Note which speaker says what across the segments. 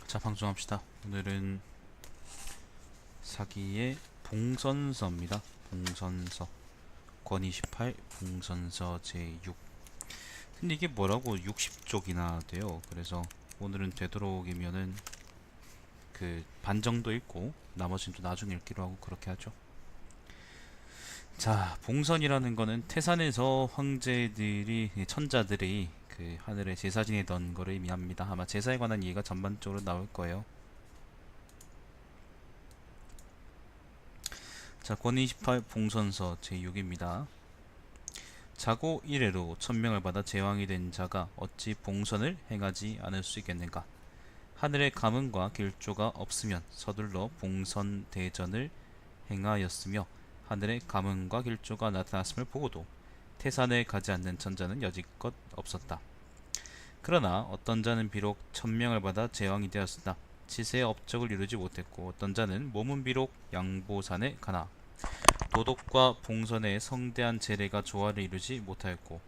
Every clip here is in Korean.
Speaker 1: 자, 방송합시다. 오늘은 사기의 봉선서입니다. 봉선서 권 28 봉선서 제6. 근데 이게 뭐라고 60쪽이나 돼요. 그래서 오늘은 되도록이면은 그 반 정도 읽고 나머지는 또 나중에 읽기로 하고 그렇게 하죠. 자, 봉선이라는 거는 태산에서 황제들이, 천자들이 그 하늘에 제사 지내던 거를 의미합니다. 아마 제사에 관한 이해가 전반적으로 나올 거예요. 자, 권28 봉선서 제6입니다. 자고 이래로 천명을 받아 제왕이 된 자가 어찌 봉선을 행하지 않을 수 있겠는가? 하늘의 가문과 길조가 없으면 서둘러 봉선대전을 행하였으며 하늘의 가문과 길조가 나타났음을 보고도 태산에 가지 않는 천자는 여지껏 없었다. 그러나 어떤 자는 비록 천명을 받아 제왕이 되었으나 지세의 업적을 이루지 못했고, 어떤 자는 몸은 비록 양보산에 가나 도덕과 봉선의 성대한 재래가 조화를 이루지 못하였고,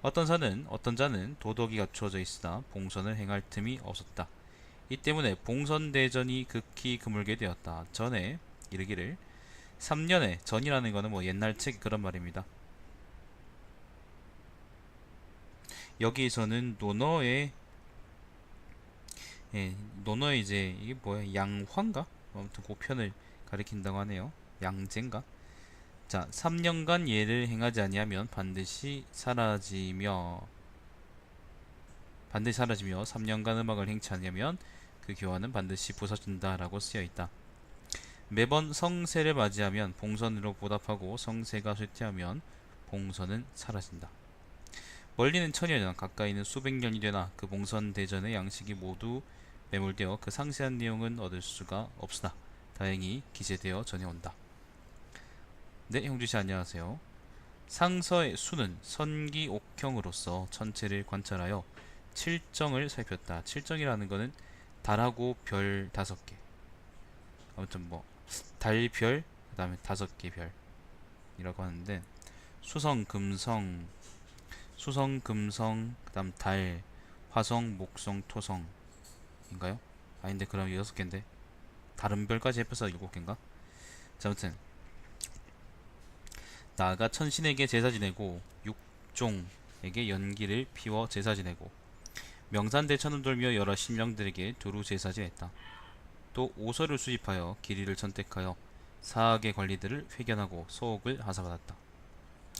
Speaker 1: 어떤 자는 도덕이 갖추어져 있으나 봉선을 행할 틈이 없었다. 이 때문에 봉선대전이 극히 드물게 되었다. 전에 이르기를 3년에, 전이라는 거는 뭐 옛날 책 그런 말입니다. 여기에서는 논어의 논어의 이제 이게 뭐야, 양화인가? 아무튼 그 편을 가리킨다고 하네요. 양제인가? 자, 3년간 예를 행하지 아니하면 반드시 사라지며 3년간 음악을 행치 아니하면 그 교화는 반드시 부서진다 라고 쓰여 있다. 매번 성세를 맞이하면 봉선으로 보답하고 성세가 쇠퇴하면 봉선은 사라진다. 멀리는 천여 년, 가까이는 수백 년이 되나 그 봉선 대전의 양식이 모두 매몰되어 그 상세한 내용은 얻을 수가 없으나 다행히 기재되어 전해온다. 네, 형주씨 안녕하세요. 상서의 수는 선기옥형으로서 천체를 관찰하여 칠정을 살폈다. 칠정이라는 거는 달하고 별 5개. 아무튼 뭐 달별, 그 다음에 5개 별이라고 하는데, 수성, 금성, 그 다음 달, 화성, 목성, 토성인가요? 아닌데, 그럼 6개인데 다른 별까지 합해서 7개인가? 자, 아무튼 나아가 천신에게 제사 지내고 육종에게 연기를 피워 제사 지내고 명산대천을 돌며 여러 신령들에게 두루 제사 지냈다. 또 오설을 수집하여 길이를 선택하여 사학의 관리들을 회견하고 소옥을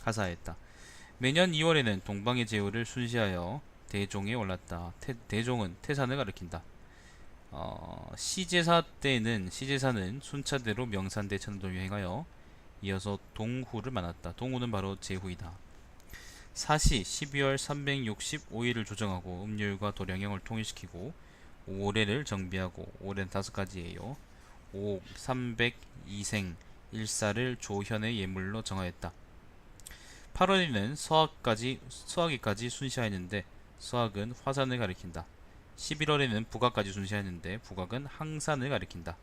Speaker 1: 하사했다. 매년 2월에는 동방의 제후를 순시하여 대종에 올랐다. 대종은 태산을 가리킨다. 시제사는 순차대로 명산대천을 돌며 행하여 이어서 동후를 만났다. 동후는 바로 제후이다. 사시 12월 365일을 조정하고 음률과 도량형을 통일시키고 올해를 정비하고, 올해는 5가지예요. 5, 302생, 일사를 조현의 예물로 정하였다. 8월에는 서학기까지 순시하였는데 서학은 화산을 가리킨다. 11월에는 북악까지 순시하였는데 북악은 항산을 가리킨다.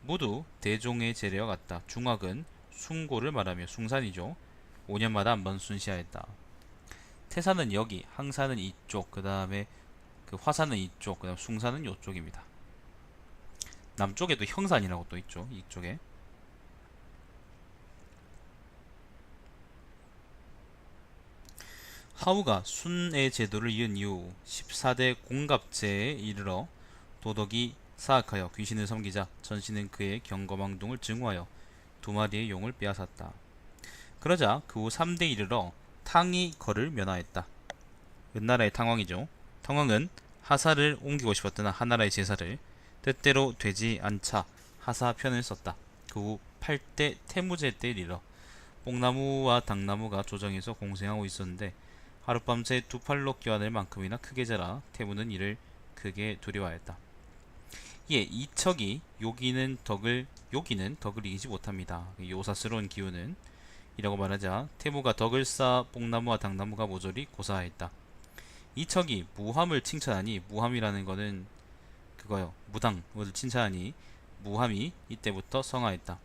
Speaker 1: 모두 대종의 제례와 같다. 중학은 숭고를 말하며 숭산이죠. 5년마다 한 번 순시하였다. 태산은 여기, 항산은 이쪽, 그 다음에 그 화산은 이쪽, 그 다음 숭산은 이쪽입니다. 남쪽에도 형산이라고 또 있죠. 이쪽에. 하우가 순의 제도를 이은 이후 14대 공갑제에 이르러 도덕이 사악하여 귀신을 섬기자 전신은 그의 경거망동을 증오하여 2마리의 용을 빼앗았다. 그러자 그 후 3대 이르러 탕이 거를 면하였다. 은나라의 탕왕이죠. 탕왕은 하사를 옮기고 싶었으나 하나라의 제사를 뜻대로 되지 않자 하사 편을 썼다. 그 후 8대 태무제 때 이르러 뽕나무와 당나무가 조정에서 공생하고 있었는데 하룻밤새 2팔로 끼어낼 만큼이나 크게 자라 태무는 이를 크게 두려워하였다. 이에 이척이 요기는 덕을 이기지 못합니다. 요사스러운 기운은 이라고 말하자 태무가 덕을 쌓아 뽕나무와 당나무가 모조리 고사하였다. 이척이 무함을 칭찬하니, 무함이라는 거는 그거요, 무당을 칭찬하니 무함이 이때부터 성하였다.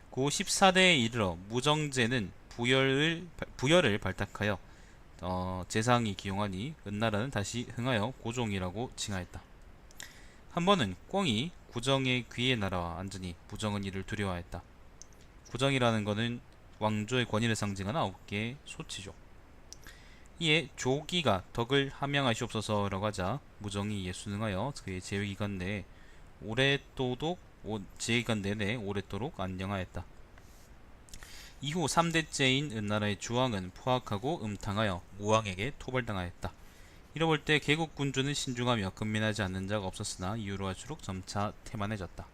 Speaker 1: 그 14대에 이르러 무정제는 부열을 발탁하여 제상이 기용하니 은나라는 다시 흥하여 고종이라고 칭하였다. 한 번은 꿩이 구정의 귀에 날아와 앉으니 부정은 이를 두려워했다. 구정이라는 것은 왕조의 권위를 상징하는 9개의 소치죠. 이에 조기가 덕을 함양하시옵소서라고 하자 무정이 이에 순응하여 그의 제위기간 내에 제위기간 내내 오랫도록 안녕하였다. 이후 3대째인 은나라의 주왕은 포악하고 음탕하여 무왕에게 토벌당하였다. 이러볼 때 개국 군주는 신중하며 근면하지 않는 자가 없었으나 이후로 갈수록 점차 태만해졌다.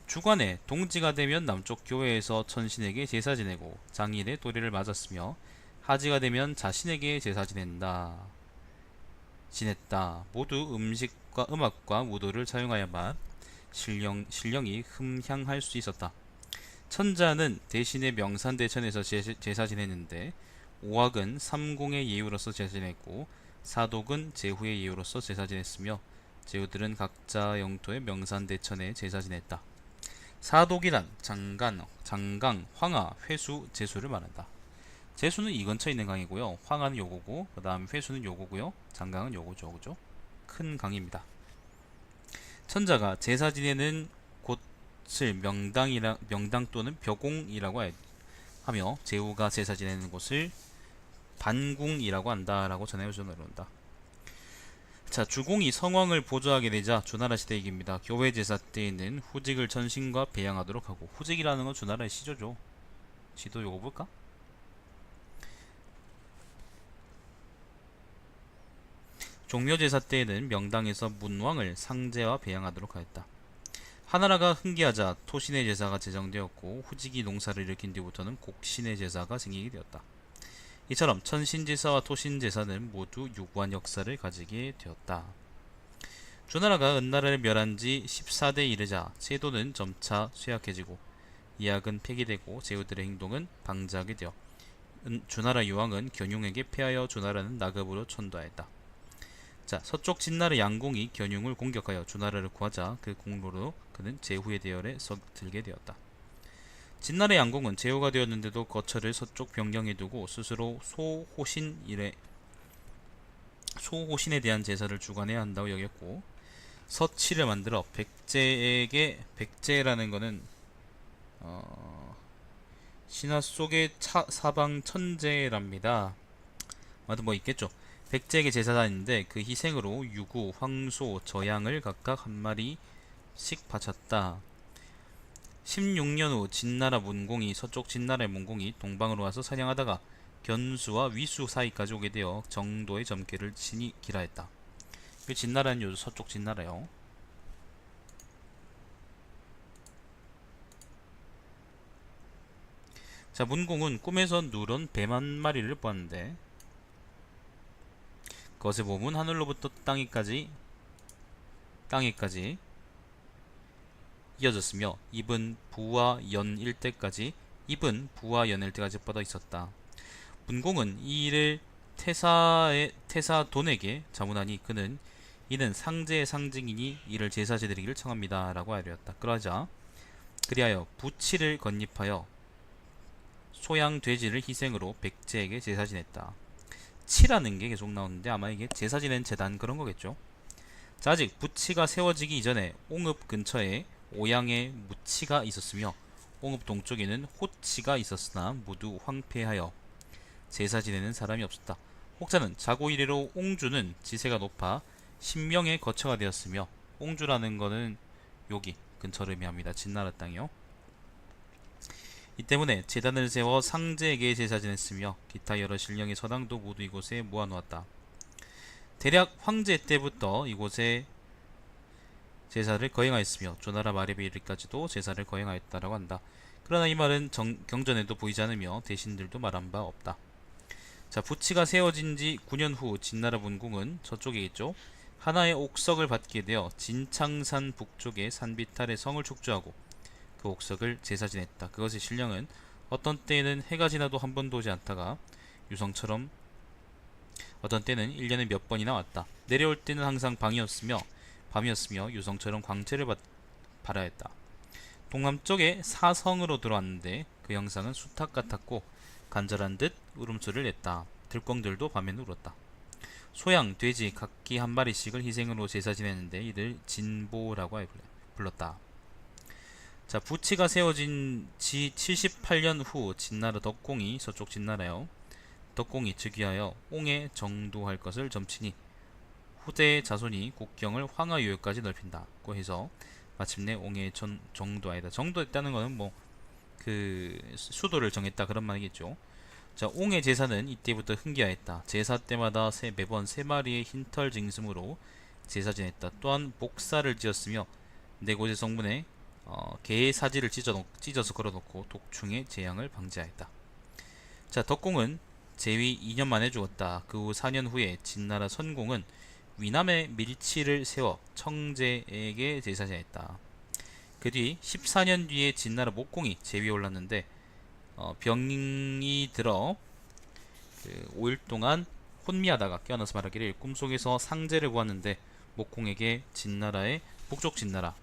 Speaker 1: 주관에 동지가 되면 남쪽 교회에서 천신에게 제사 지내고 장일의 도리를 맞았으며 하지가 되면 자신에게 제사 지냈다. 모두 음식과 음악과 무도를 사용하여만 신령이 흠향할 수 있었다. 천자는 대신에 명산대천에서 제사 지냈는데 오학은 삼공의 예우로서 제사 지냈고 사독은 제후의 예우로서 제사 지냈으며 제후들은 각자 영토의 명산대천에 제사 지냈다. 사독이란 장강, 황하, 회수, 제수를 말한다. 제수는 이 근처에 있는 강이고요. 황하는 요거고 그 다음 회수는 요거고요. 장강은 요거죠. 그죠? 큰 강입니다. 천자가 제사 지내는 곳을 명당 또는 벼공이라고 하며 제후가 제사 지내는 곳을 반궁이라고 한다라고 전해져 내려온다. 자, 주공이 성왕을 보조하게 되자 주나라 시대이깁니다. 교회 제사 때에는 후직을 전신과 배양하도록 하고, 후직이라는 건 주나라의 시조죠. 시도 요거 볼까? 종묘제사 때에는 명당에서 문왕을 상제와 배양하도록 하였다. 하나라가 흥기하자 토신의 제사가 제정되었고 후직이 농사를 일으킨 뒤부터는 곡신의 제사가 생기게 되었다. 이처럼 천신제사와 토신제사는 모두 유구한 역사를 가지게 되었다. 주나라가 은나라를 멸한 지 14대에 이르자 제도는 점차 쇠약해지고 이학은 폐기되고 제후들의 행동은 방자하게 되어 주나라 유왕은 견융에게 패하여 주나라는 나급으로 천도하였다. 자, 서쪽 진나라 양공이 견융을 공격하여 주나라를 구하자 그 공로로 그는 제후의 대열에 서들게 되었다. 진나라 양공은 제후가 되었는데도 거처를 서쪽 변경해 두고 스스로 소호신에 대한 제사를 주관해야 한다고 여겼고, 서치를 만들어 백제라는 거는 신화 속의 사방 천재랍니다. 아무튼 뭐 있겠죠. 백제에게 제사단인데 그 희생으로 유구, 황소, 저양을 각각 한 마리씩 바쳤다. 16년 후 진나라 문공이 서쪽 진나라의 문공이 동방으로 와서 사냥하다가 견수와 위수 사이까지 오게 되어 정도의 점괘를 친히 기라했다. 진나라는 요즘 서쪽 진나라요. 자, 문공은 꿈에서 누런 뱀 한 마리를 보았는데 그것의 몸은 하늘로부터 땅에까지 이어졌으며 입은 부와 연일 때까지 뻗어 있었다. 문공은 이 일을 태사돈에게 자문하니 이는 상제의 상징이니 이를 제사제 드리기를 청합니다 라고 알렸다. 그리하여 부치를 건립하여 소양 돼지를 희생으로 백제에게 제사 지냈다. 치라는 게 계속 나오는데 아마 이게 제사 지낸 재단 그런 거겠죠. 자, 아직 부치가 세워지기 이전에 옹읍 근처에 오양의 무치가 있었으며 옹읍 동쪽에는 호치가 있었으나 모두 황폐하여 제사 지내는 사람이 없었다. 혹자는 자고 이래로 옹주는 지세가 높아 신명의 거처가 되었으며, 옹주라는 거는 여기 근처를 의미합니다. 진나라 땅이요. 이 때문에 제단을 세워 상제에게 제사 지냈으며 기타 여러 신령의 서당도 모두 이곳에 모아놓았다. 대략 황제 때부터 이곳에 제사를 거행하였으며 주나라 말에 이르기까지도 제사를 거행하였다라고 한다. 그러나 이 말은 경전에도 보이지 않으며 대신들도 말한 바 없다. 자, 부치가 세워진 지 9년 후 진나라 문공은 저쪽에 있죠. 하나의 옥석을 받게 되어 진창산 북쪽의 산비탈의 성을 축조하고 그 옥석을 제사 지냈다. 그것의 신령은 어떤 때에는 해가 지나도 한 번도 오지 않다가 유성처럼 어떤 때는 1년에 몇 번이나 왔다. 내려올 때는 항상 밤이었으며 유성처럼 광채를 발하였다. 동남쪽에 사성으로 들어왔는데 그 형상은 수탉 같았고 간절한 듯 울음소리를 냈다. 들꿩들도 밤에는 울었다. 소양, 돼지 각기 한 마리씩을 희생으로 제사 지냈는데 이를 진보라고 불렀다. 자, 부치가 세워진 지 78년 후 진나라 덕공이, 서쪽 진나라요, 덕공이 즉위하여 옹에 정도할 것을 점치니 후대의 자손이 국경을 황하유역까지 넓힌다고 해서 마침내 옹에 정도하였다. 정도했다는 것은 뭐 그 수도를 정했다 그런 말이겠죠. 자, 옹의 제사는 이때부터 흥기하였다. 제사 때마다 매번 3마리의 흰털 징승으로 제사 지냈다. 또한 복사를 지었으며 4곳의 성문에 개의 사지를 찢어서 걸어놓고 독충의 재앙을 방지하였다. 자, 덕공은 제위 2년 만에 죽었다. 그 후 4년 후에 진나라 선공은 위남에 밀치를 세워 청제에게 제사 지냈다. 그 뒤 14년 뒤에 진나라 목공이 제위에 올랐는데 병이 들어 5일 동안 혼미하다가 깨어나서 말하기를 꿈속에서 상제를 보았는데 목공에게 진나라의 북쪽 진나라,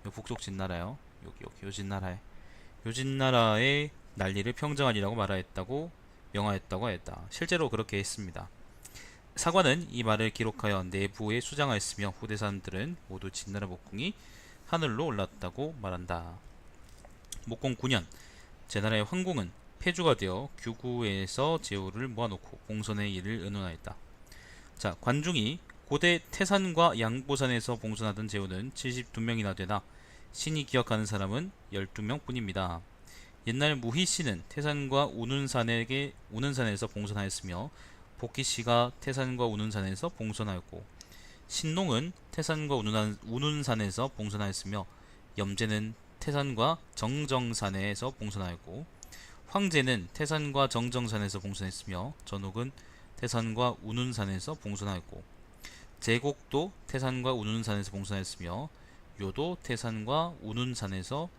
Speaker 1: 북쪽 진나라요, 요 진나라의 난리를 평정하리라고 명하였다고 했다. 실제로 그렇게 했습니다. 사관은 이 말을 기록하여 내부에 수장하였으며 후대 사람들은 모두 진나라 목공이 하늘로 올랐다고 말한다. 목공 9년 제나라의 황공은 폐주가 되어 규구에서 제후를 모아놓고 봉선의 일을 의논하였다. 자, 관중이 고대 태산과 양보산에서 봉선하던 제후는 72명이나 되나 신이 기억하는 사람은 12명 뿐입니다. 옛날 무희씨는 태산과 우는산에서 봉선하였으며 복희씨가 태산과 우는산에서 봉선하였고, 신농은 태산과 우는산에서 봉선하였으며 염제는 태산과 정정산에서 봉선하였고, 황제는 태산과 정정산에서 봉선했으며 전옥은 태산과 우는산에서 봉선하였고, 제곡도 태산과 우는산에서 봉선하였으며 요도 태산과 운운산에서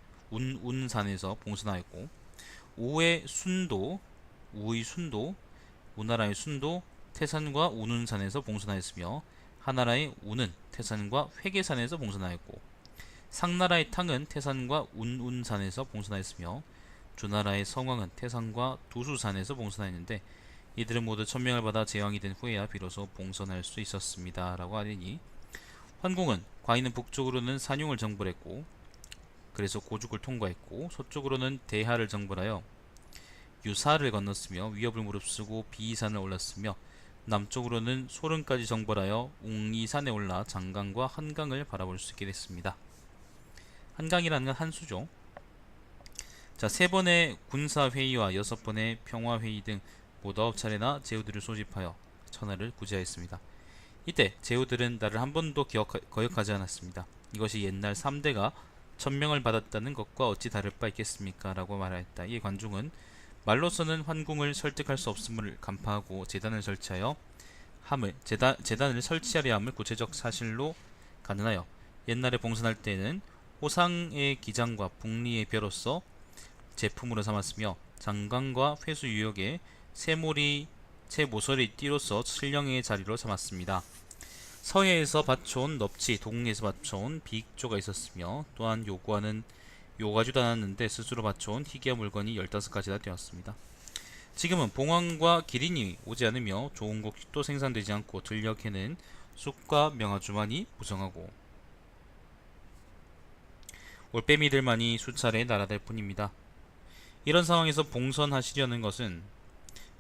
Speaker 1: 봉선하였고, 우의 순도 우나라의 순도 태산과 운운산에서 봉선하였으며 하나라의 우는 태산과 회계산에서 봉선하였고, 상나라의 탕은 태산과 운운산에서 봉선하였으며 주나라의 성왕은 태산과 두수산에서 봉선하였는데 이들은 모두 천명을 받아 제왕이 된 후에야 비로소 봉선할 수 있었습니다 라고 하더니, 환공은 과인은 북쪽으로는 산용을 정벌했고 그래서 고죽을 통과했고, 서쪽으로는 대하를 정벌하여 유사를 건넜으며 위협을 무릅쓰고 비이산을 올랐으며, 남쪽으로는 소른까지 정벌하여 웅이산에 올라 장강과 한강을 바라볼 수 있게 됐습니다. 한강이라는 건 한수죠. 자, 3번의 군사회의와 6번의 평화회의 등 모두 9차례나 제후들을 소집하여 천하를 구제하였습니다. 이때 제후들은 나를 한 번도 거역하지 않았습니다. 이것이 옛날 3대가 천명을 받았다는 것과 어찌 다를 바 있겠습니까? 라고 말하였다. 이 관중은 말로서는 환궁을 설득할 수 없음을 간파하고 재단을 설치하려 함을 구체적 사실로 가늠하여 옛날에 봉선할 때에는 호상의 기장과 북리의 벼로서 제품으로 삼았으며, 장강과 회수 유역에 채모서리 띠로서 칠령의 자리로 삼았습니다. 서해에서 받쳐온 넙치, 동에서 받쳐온 비익조가 있었으며, 또한 요가지도 않았는데 스스로 받쳐온 희귀한 물건이 15가지나 되었습니다. 지금은 봉황과 기린이 오지 않으며 좋은 곡식도 생산되지 않고 들녘에는 쑥과 명아주만이 무성하고 올빼미들만이 수차례 날아들 뿐입니다. 이런 상황에서 봉선하시려는 것은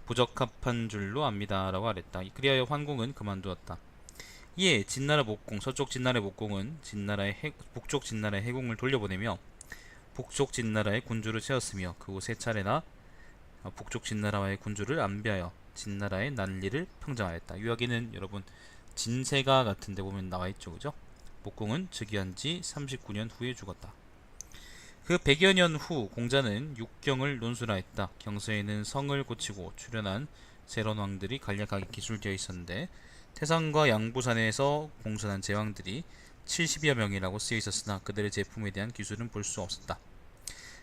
Speaker 1: 부적합한 줄로 압니다 라고 하랬다. 그리하여 환공은 그만두었다. 이에 진나라 목공, 서쪽 진나라의 목공은 북쪽 진나라의 해공을 돌려보내며 북쪽 진나라의 군주를 세웠으며 그 후 3차례나 북쪽 진나라와의 군주를 안배하여 진나라의 난리를 평정하였다. 이야기는 여러분 진세가 같은데 보면 나와있죠, 그죠? 목공은 즉위한 지 39년 후에 죽었다. 그 100여 년 후 공자는 육경을 논술하였다. 경서에는 성을 고치고 출현한 새로운 왕들이 간략하게 기술되어 있었는데, 태산과 양부산에서 봉선한 제왕들이 70여 명이라고 쓰여 있었으나 그들의 제품에 대한 기술은 볼 수 없었다.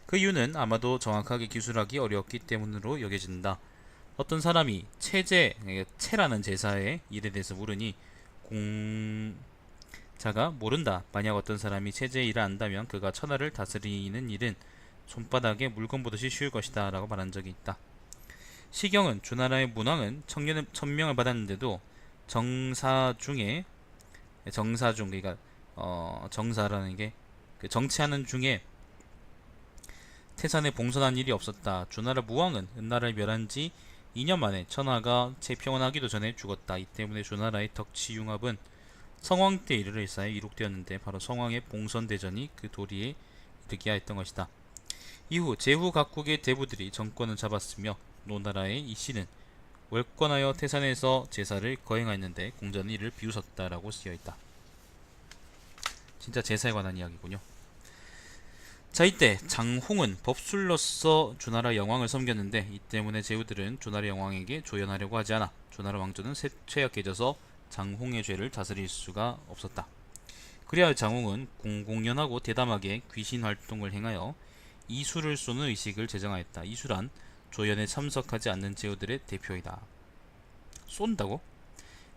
Speaker 1: 그 이유는 아마도 정확하게 기술하기 어려웠기 때문으로 여겨진다. 어떤 사람이 체라는 제사의 일에 대해서 물으니 공자가 모른다. 만약 어떤 사람이 체제의 일을 안다면 그가 천하를 다스리는 일은 손바닥에 물건 보듯이 쉬울 것이다 라고 말한 적이 있다. 시경은 주나라의 문왕은 천명을 받았는데도 정사 중 그러니까 정사라는 게 그 정치하는 중에 태산에 봉선한 일이 없었다. 주나라 무왕은 은나라를 멸한 지 2년 만에 천하가 재평원하기도 전에 죽었다. 이 때문에 주나라의 덕치융합은 성왕 때 이르러 일사에 이룩되었는데 바로 성왕의 봉선대전이 그 도리에 이르게 하였던 것이다. 이후 제후 각국의 대부들이 정권을 잡았으며 노나라의 이씨는 월권하여 태산에서 제사를 거행하였는데 공자는 이를 비웃었다라고 쓰여있다. 진짜 제사에 관한 이야기군요. 자, 이때 장홍은 법술로서 주나라 영왕을 섬겼는데 이 때문에 제후들은 주나라 영왕에게 조연하려고 하지 않아 주나라 왕조는 쇠약해져서 장홍의 죄를 다스릴 수가 없었다. 그리하여 장홍은 공공연하고 대담하게 귀신 활동을 행하여 이수를 쏘는 의식을 제정하였다. 이수란 조연에 참석하지 않는 제후들의 대표이다. 쏜다고?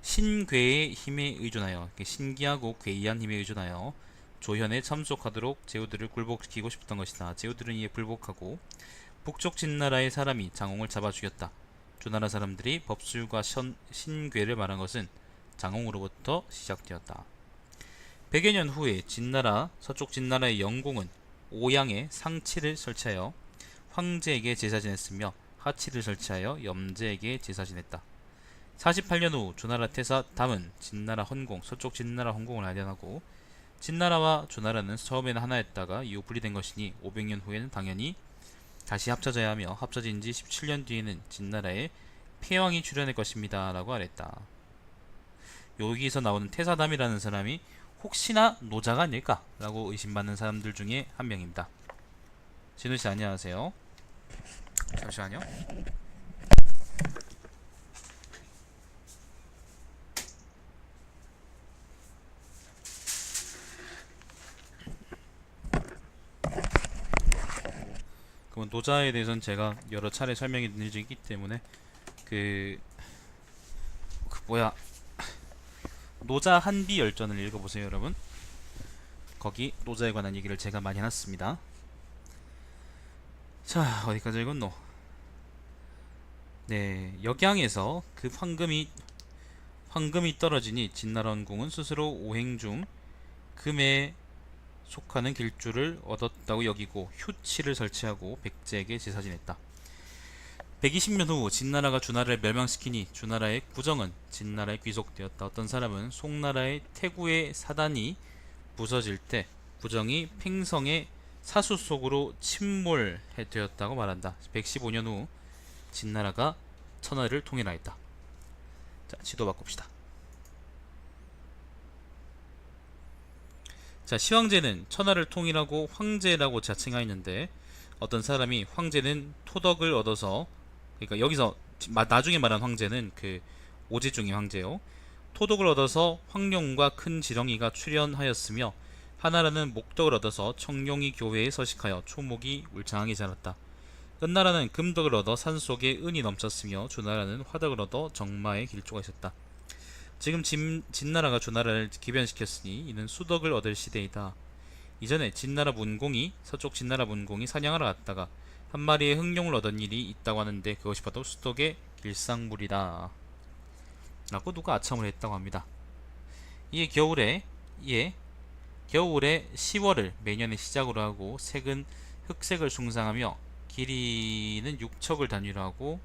Speaker 1: 신괴의 힘에 의존하여, 신기하고 괴이한 힘에 의존하여 조연에 참석하도록 제후들을 굴복시키고 싶었던 것이다. 제후들은 이에 불복하고 북쪽 진나라의 사람이 장홍을 잡아 죽였다. 주나라 사람들이 법술과 신괴를 말한 것은 장홍으로부터 시작되었다. 100여 년 후에 서쪽 진나라의 영공은 오양에 상치를 설치하여 황제에게 제사 지냈으며 하치를 설치하여 염제에게 제사 지냈다. 48년 후 주나라 태사 담은 진나라 헌공, 서쪽 진나라 헌공을 아련하고 진나라와 주나라는 처음에는 하나였다가 이후 분리된 것이니 500년 후에는 당연히 다시 합쳐져야 하며 합쳐진 지 17년 뒤에는 진나라에 폐왕이 출현할 것입니다 라고 말했다. 여기서 나오는 태사담이라는 사람이 혹시나 노자가 아닐까 라고 의심받는 사람들 중에 한 명입니다. 진우씨 안녕하세요. 잠시만요. 그럼 노자에 대해서는 제가 여러 차례 설명해 드린 적이 있기 때문에 노자 한비 열전을 읽어보세요 여러분. 거기 노자에 관한 얘기를 제가 많이 해놨습니다. 자, 어디까지 읽었노? 네, 역양에서 그 황금이 떨어지니 진나라 원궁은 스스로 오행 중 금에 속하는 길주를 얻었다고 여기고 휴치를 설치하고 백제에게 제사 지냈다. 120년 후 진나라가 주나라를 멸망시키니 주나라의 구정은 진나라에 귀속되었다. 어떤 사람은 송나라의 태구의 사단이 부서질 때 구정이 팽성의 사수 속으로 침몰되었다고 말한다. 115년 후 진나라가 천하를 통일하였다. 자, 지도 바꿉시다. 자, 시황제는 천하를 통일하고 황제라고 자칭하였는데 어떤 사람이 황제는 토덕을 얻어서, 그러니까 여기서 나중에 말한 황제는 그 오지중의 황제요, 토덕을 얻어서 황룡과 큰 지렁이가 출현하였으며 하나라는 목덕을 얻어서 청룡이 교회에 서식하여 초목이 울창하게 자랐다. 은나라는 금덕을 얻어 산속에 은이 넘쳤으며 주나라는 화덕을 얻어 정마에 길조가 있었다. 지금 진나라가 주나라를 기변시켰으니 이는 수덕을 얻을 시대이다. 이전에 서쪽 진나라 문공이 사냥하러 갔다가 한 마리의 흑룡을 얻은 일이 있다고 하는데 그것이 바로 수덕의 길상물이다 라고 누가 아첨을 했다고 합니다. 이에 겨울에 10월을 매년의 시작으로 하고 색은 흑색을 숭상하며 길이는 6척을 단위로 하고,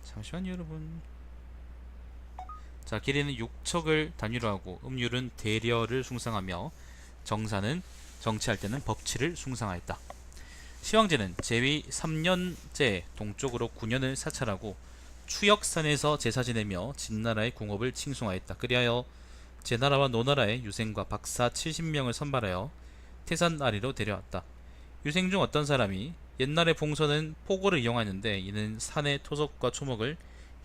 Speaker 1: 잠시만요 여러분. 자, 길이는 6척을 단위로 하고 음률은 대려를 숭상하며 정사는 정치할 때는 법치를 숭상하였다. 시황제는 제위 3년째 동쪽으로 9년을 사찰하고 추역산에서 제사 지내며 진나라의 궁업을 칭송하였다. 그리하여 제나라와 노나라의 유생과 박사 70명을 선발하여 태산 아리로 데려왔다. 유생 중 어떤 사람이 옛날의 봉선은 포고를 이용하였는데 이는 산의 토속과 초목을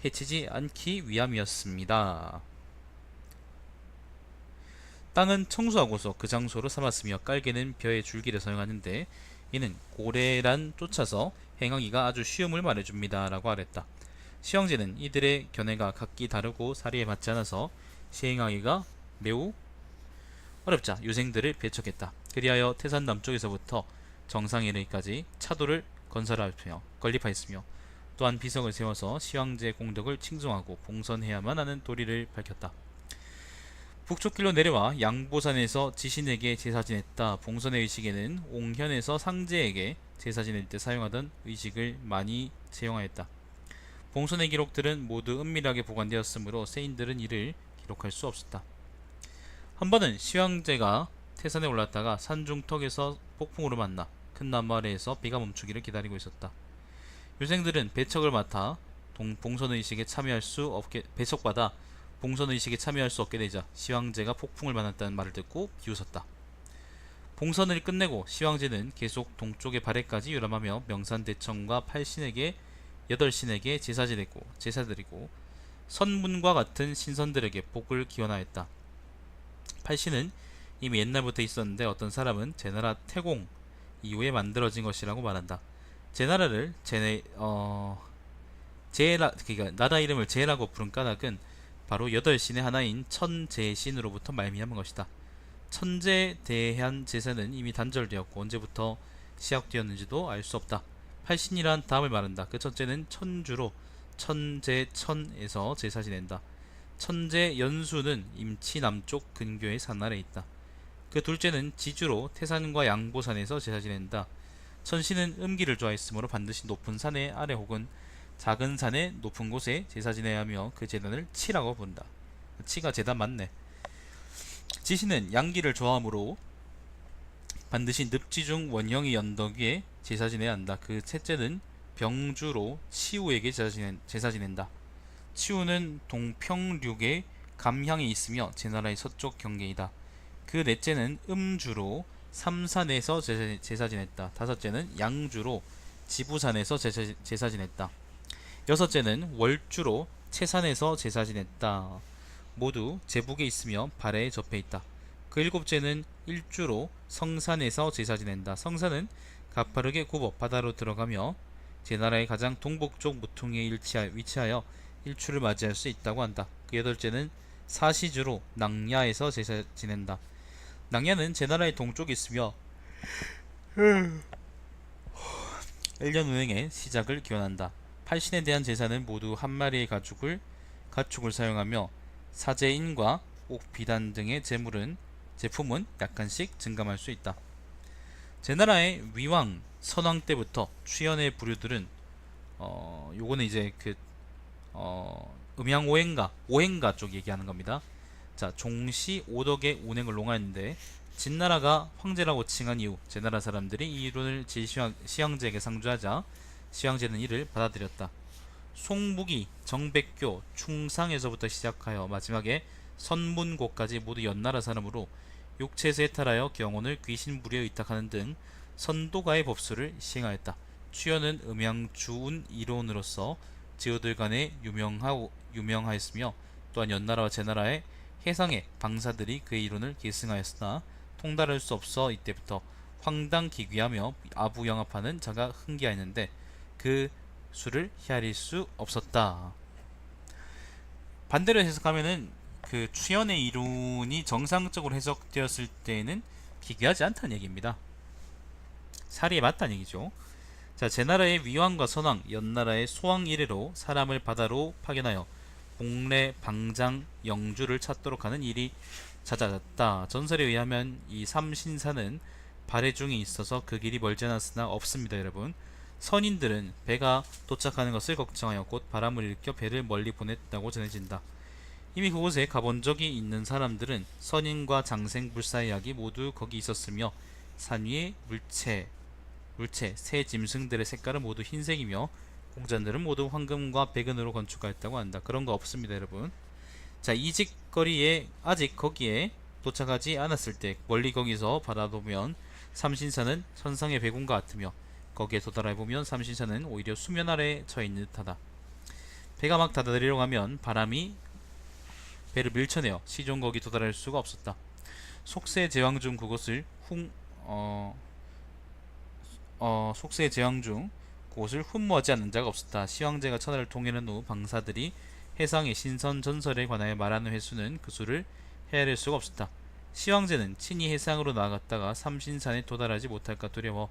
Speaker 1: 해치지 않기 위함이었습니다. 땅은 청소하고서 그 장소로 삼았으며 깔개는 벼의 줄기를 사용하는데 이는 고래란 쫓아서 행하기가 아주 쉬움을 말해줍니다 라고 말했다. 시황제는 이들의 견해가 각기 다르고 사리에 맞지 않아서 시행하기가 매우 어렵자 유생들을 배척했다. 그리하여 태산 남쪽에서부터 정상에 이르기까지 차도를 건설하였으며 건립하였으며 또한 비석을 세워서 시황제의 공덕을 칭송하고 봉선해야만 하는 도리를 밝혔다. 북쪽길로 내려와 양보산에서 지신에게 제사 지냈다. 봉선의 의식에는 옹현에서 상제에게 제사 지낼 때 사용하던 의식을 많이 채용하였다. 봉선의 기록들은 모두 은밀하게 보관되었으므로 세인들은 이를 기록할 수 없었다. 한 번은 시황제가 태산에 올랐다가 산중턱에서 폭풍우를 만나 큰 나무 아래에서 비가 멈추기를 기다리고 있었다. 유생들은 배척을 맡아 봉선의식에 참여할 수 없게 배척받아 봉선의식에 참여할 수 없게 되자 시황제가 폭풍을 맞았다는 말을 듣고 비웃었다. 봉선을 끝내고 시황제는 계속 동쪽의 발해까지 유람하며 명산대청과 팔신에게 8신에게 제사드리고 선문과 같은 신선들에게 복을 기원하였다. 팔신은 이미 옛날부터 있었는데 어떤 사람은 제나라 태공 이후에 만들어진 것이라고 말한다. 제나라를 그러니까 나라 이름을 제라고 부른 까닭은 바로 8신의 하나인 천제신으로부터 말미암은 것이다. 천제대한 제사는 이미 단절되었고 언제부터 시작되었는지도 알 수 없다. 팔신이란 다음을 말한다. 그 첫째는 천주로 천제천에서 제사 지낸다. 천제연수는 임치 남쪽 근교의 산 아래 있다. 그 둘째는 지주로 태산과 양보산에서 제사 지낸다. 천신은 음기를 좋아했으므로 반드시 높은 산의 아래 혹은 작은 산의 높은 곳에 제사 지내야 하며 그 제단을 치라고 부른다. 치가 제단 맞네. 지신은 양기를 좋아하므로 반드시 늪지중 원형의 연덕 위에 제사 지내야 한다. 그 셋째는 병주로 치우에게 제사 지낸다. 치우는 동평륙에 감향이 있으며 제나라의 서쪽 경계이다. 그 넷째는 음주로 삼산에서 제사 지냈다. 다섯째는 양주로 지부산에서 제사 지냈다. 여섯째는 월주로 채산에서 제사 지냈다. 모두 제북에 있으며 발해에 접해 있다. 그 일곱째는 일주로 성산에서 제사 지낸다. 성산은 가파르게 굽어 바다로 들어가며 제나라의 가장 동북쪽 무퉁이에 위치하여 일출을 맞이할 수 있다고 한다. 그 여덟째는 사시주로 낭야에서 제사 지낸다. 낭야는 제나라의 동쪽에 있으며 1년 운행의 시작을 기원한다. 팔신에 대한 제사는 모두 한 마리의 가축을 사용하며 사제인과 옥비단 등의 제품은 약간씩 증감할 수 있다. 제나라의 위왕, 선왕 때부터 취연의 부류들은 요거는 이제 음양 오행가 쪽 얘기하는 겁니다. 자, 종시 오덕의 운행을 농하였는데 진나라가 황제라고 칭한 이후 제나라 사람들이 이 이론을 시황제에게 상주하자 시황제는 이를 받아들였다. 송무기, 정백교, 충상에서부터 시작하여 마지막에 선문고까지 모두 연나라 사람으로 육체에서 해탈하여 경원을 귀신부리에 의탁하는 등 선도가의 법수를 시행하였다. 취연은 음양주운 이론으로서 제후들 간에 유명하였으며 또한 연나라와 제나라의 해상의 방사들이 그의 이론을 계승하였으나 통달할 수 없어 이때부터 황당기귀하며 아부영합하는 자가 흥기하였는데 그 수를 헤아릴 수 없었다. 반대로 해석하면은 그 취연의 이론이 정상적으로 해석되었을 때는 기괴하지 않다는 얘기입니다. 사리에 맞다는 얘기죠. 자, 제나라의 위왕과 선왕, 연나라의 소왕 이래로 사람을 바다로 파견하여 봉래, 방장, 영주를 찾도록 하는 일이 잦아졌다. 전설에 의하면 이 삼신사는 발해 중에 있어서 그 길이 멀지 않았으나 없습니다. 여러분, 선인들은 배가 도착하는 것을 걱정하여 곧 바람을 일으켜 배를 멀리 보냈다고 전해진다. 이미 그곳에 가본 적이 있는 사람들은 선인과 장생불사의 약이 모두 거기 있었으며 산 위에 물체, 새 짐승들의 색깔은 모두 흰색이며 공잔들은 모두 황금과 백은으로 건축하였다고 한다. 그런 거 없습니다, 여러분. 자, 이직거리에 아직 거기에 도착하지 않았을 때 멀리 거기서 바라보면 삼신사는 천상의 배군과 같으며 거기에 도달해보면 삼신사는 오히려 수면 아래에 처해있는 듯하다. 배가 막 다다리러 가면 바람이 배를 밀쳐내어 시종 거기 도달할 수가 없었다. 속세 제왕 중 그곳을 속세 제왕 중 그곳을 흠모하지 않는 자가 없었다. 시황제가 천하를 통일한 후 방사들이 해상의 신선 전설에 관하여 말하는 횟수는 그 수를 헤아릴 수가 없었다. 시황제는 친히 해상으로 나아갔다가 삼신산에 도달하지 못할까 두려워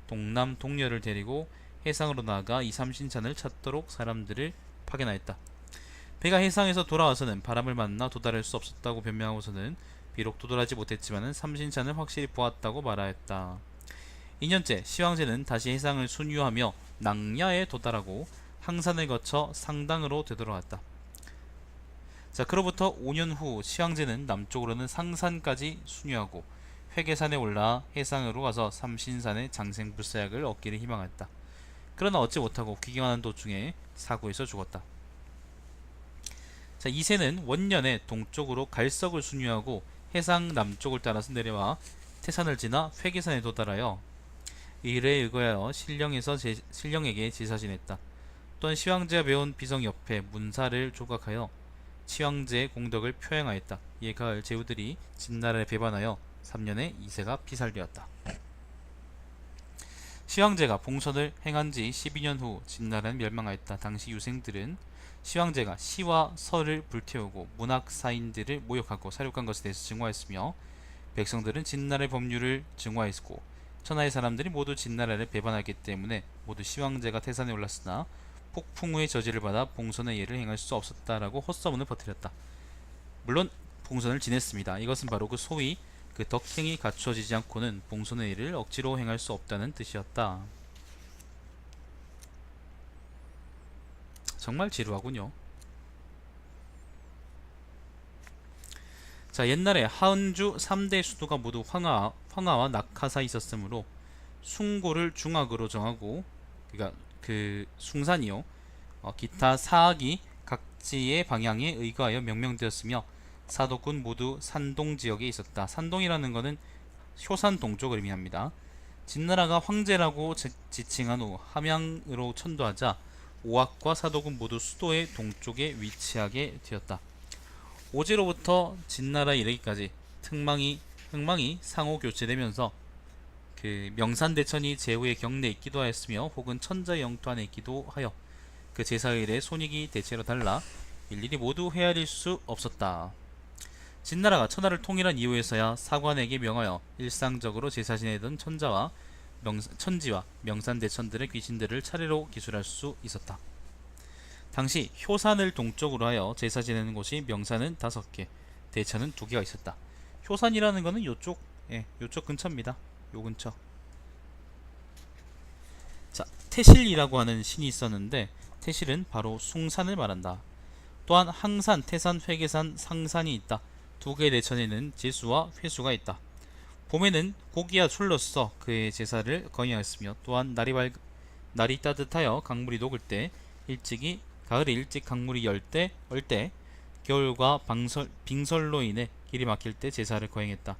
Speaker 1: 동남 동녀를 데리고 해상으로 나아가 이 삼신산을 찾도록 사람들을 파견하였다. 배가 해상에서 돌아와서는 바람을 만나 도달할 수 없었다고 변명하고서는 비록 도달하지 못했지만 삼신산을 확실히 보았다고 말하였다. 2년째 시황제는 다시 해상을 순유하며 낭야에 도달하고 항산을 거쳐 상당으로 되돌아왔다. 자, 그로부터 5년 후 시황제는 남쪽으로는 상산까지 순유하고 회계산에 올라 해상으로 가서 삼신산의 장생불사약을 얻기를 희망했다. 그러나 얻지 못하고 귀경하는 도중에 사고에서 죽었다. 자, 이세는 원년에 동쪽으로 갈석을 순유하고 해상 남쪽을 따라서 내려와 태산을 지나 회계산에 도달하여 이 일에 의거하여 신령에게 제사 지냈다. 또한 시황제가 배운 비성 옆에 문사를 조각하여 시황제의 공덕을 표행하였다. 이에 가을 제후들이 진나라를 배반하여 3년에 이세가 피살되었다. 시황제가 봉선을 행한 지 12년 후 진나라는 멸망하였다. 당시 유생들은 시황제가 시와 서를 불태우고 문학사인들을 모욕하고 사륙한 것에 대해서 증오하였으며 백성들은 진나라의 법률을 증오하였고 천하의 사람들이 모두 진나라를 배반하기 때문에 모두 시황제가 태산에 올랐으나 폭풍 후의 저지를 받아 봉선의 예를 행할 수 없었다라고 헛소문을 퍼뜨렸다. 물론 봉선을 지냈습니다. 이것은 바로 그 소위 그 덕행이 갖추어지지 않고는 봉선의 예를 억지로 행할 수 없다는 뜻이었다. 정말 지루하군요. 자, 옛날에 하은주 3대 수도가 모두 황하와 낙하사에 있었으므로 숭고를 중학으로 정하고, 그러니까 그 숭산이요, 기타 사학이 각지의 방향에 의거하여 명명되었으며 사도군 모두 산동 지역에 있었다. 산동이라는 것은 효산 동쪽을 의미합니다. 진나라가 황제라고 지칭한 후 함양으로 천도하자 오악과 사도군 모두 수도의 동쪽에 위치하게 되었다. 오제로부터 진나라에 이르기까지 흥망이 상호 교체되면서 그 명산대천이 제후의 경내에 있기도 하였으며 혹은 천자의 영토 안에 있기도 하여 그 제사일의 손익이 대체로 달라 일일이 모두 헤아릴 수 없었다. 진나라가 천하를 통일한 이후에서야 사관에게 명하여 일상적으로 제사 지내던 천지와 명산대천들의 귀신들을 차례로 기술할 수 있었다. 당시 효산을 동쪽으로 하여 제사 지내는 곳이 명산은 5개, 대천은 2개가 있었다. 효산이라는 것은 요쪽 근처입니다. 요 근처. 자, 태실이라고 하는 신이 있었는데 태실은 바로 숭산을 말한다. 또한 항산, 태산, 회계산, 상산이 있다. 2개의 대천에는 제수와 회수가 있다. 봄에는 고기와 술로써 그의 제사를 거행하였으며 또한 날이 따뜻하여 강물이 녹을 때 가을에 일찍 강물이 얼때 겨울과 빙설로 인해 길이 막힐 때 제사를 거행했다.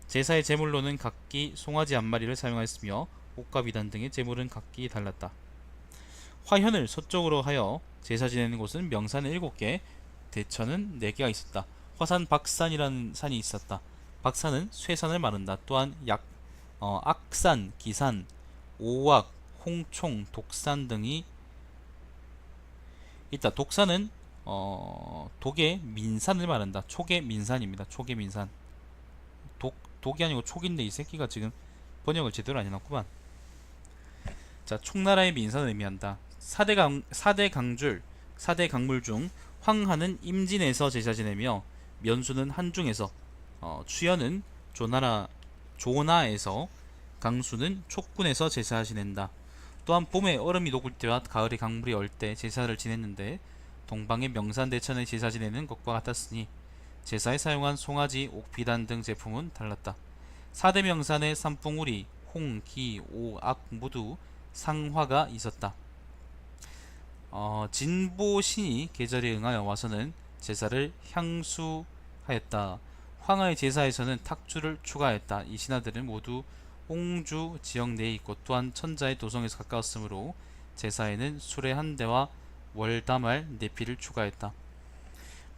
Speaker 1: 제사의 제물로는 각기 송아지 한 마리를 사용하였으며 옷과 비단 등의 제물은 각기 달랐다. 화현을 서쪽으로 하여 제사 지내는 곳은 명산은 7개, 대천은 4개가 있었다. 화산 박산이라는 산이 있었다. 박산은 쇠산을 말한다. 또한 악산, 기산, 오악, 홍총, 독산 등이 있다. 독산은 독의 민산을 말한다. 촉의 민산입니다. 촉의 민산. 독이 아니고 촉인데 이 새끼가 지금 번역을 제대로 안 해놨구만. 자, 촉나라의 민산을 의미한다. 4대 강물 중 황하는 임진에서 제사 지내며 면수는 한중에서, 추연은 조나에서, 강수는 촉군에서 제사 지낸다. 또한 봄에 얼음이 녹을 때와 가을에 강물이 얼 때 제사를 지냈는데 동방의 명산대천에 제사 지내는 것과 같았으니 제사에 사용한 송아지, 옥비단 등 제품은 달랐다. 4대 명산의 산봉우리, 홍, 기, 오, 악 모두 상화가 있었다. 진보신이 계절에 응하여 와서는 제사를 향수하였다. 황하의 제사에서는 탁주를 추가하였다. 이 신하들은 모두 홍주 지역 내에 있고 또한 천자의 도성에서 가까웠으므로 제사에는 수레 한 대와 월담할 네피를 추가했다.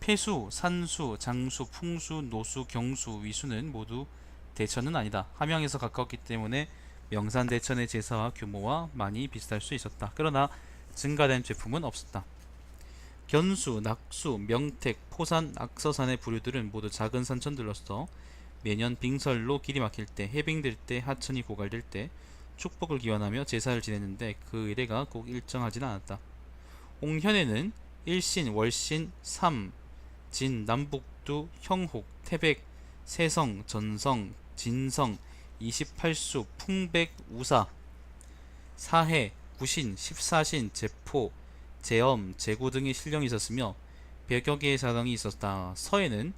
Speaker 1: 폐수, 산수, 장수, 풍수, 노수, 경수, 위수는 모두 대천은 아니다. 함양에서 가까웠기 때문에 명산 대천의 제사와 규모와 많이 비슷할 수 있었다. 그러나 증가된 제품은 없었다. 견수, 낙수, 명택, 포산, 악서산의 부류들은 모두 작은 산천들로서 매년 빙설로 길이 막힐 때, 해빙될 때, 하천이 고갈될 때, 축복을 기원하며 제사를 지냈는데 그 의례가 꼭 일정하지는 않았다. 옹현에는 일신, 월신, 삼, 진, 남북두, 형혹, 태백, 세성, 전성, 진성, 28수, 풍백, 우사, 사해, 구신, 십사신, 제포, 제엄, 제구 등의 신령이 있었으며 100여 개의 사당이 있었다. 서에는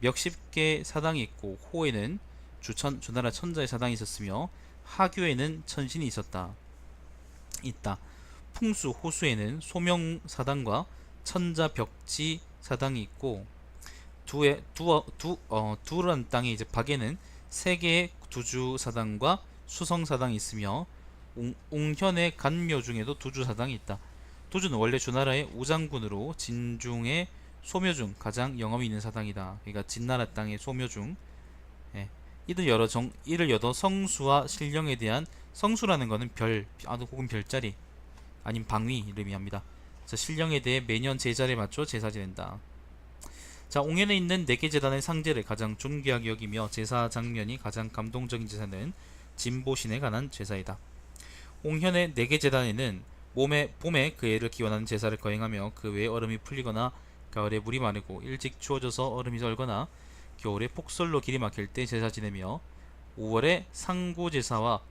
Speaker 1: 몇십 개의 사당이 있고 호에는 주나라 천자의 사당이 있었으며 하교에는 천신이 있다. 풍수, 호수에는 소명 사당과 천자 벽지 사당이 있고 두란 땅에 이제 박에는 세 개의 두주 사당과 수성 사당이 있으며 옹현의 간묘 중에도 두주 사당이 있다. 두주는 원래 주나라의 우장군으로 진중의 소묘 중 가장 영험이 있는 사당이다. 그러니까 진나라 땅의 소묘 중 예. 이를 여러 성수와 신령에 대한 성수라는 것은 혹은 별자리 아님 방위를 의미합니다. 신령에 대해 매년 제자리에 맞춰 제사 지낸다. 자, 옹현에 있는 4개 재단의 상제를 가장 존귀하게 여기며 제사 장면이 가장 감동적인 제사는 진보신에 관한 제사이다. 옹현의 4개 재단에는 봄에 그 해를 기원하는 제사를 거행하며 그 외에 얼음이 풀리거나 가을에 물이 마르고 일찍 추워져서 얼음이 얼거나 겨울에 폭설로 길이 막힐 때 제사 지내며 5월에 상고제사와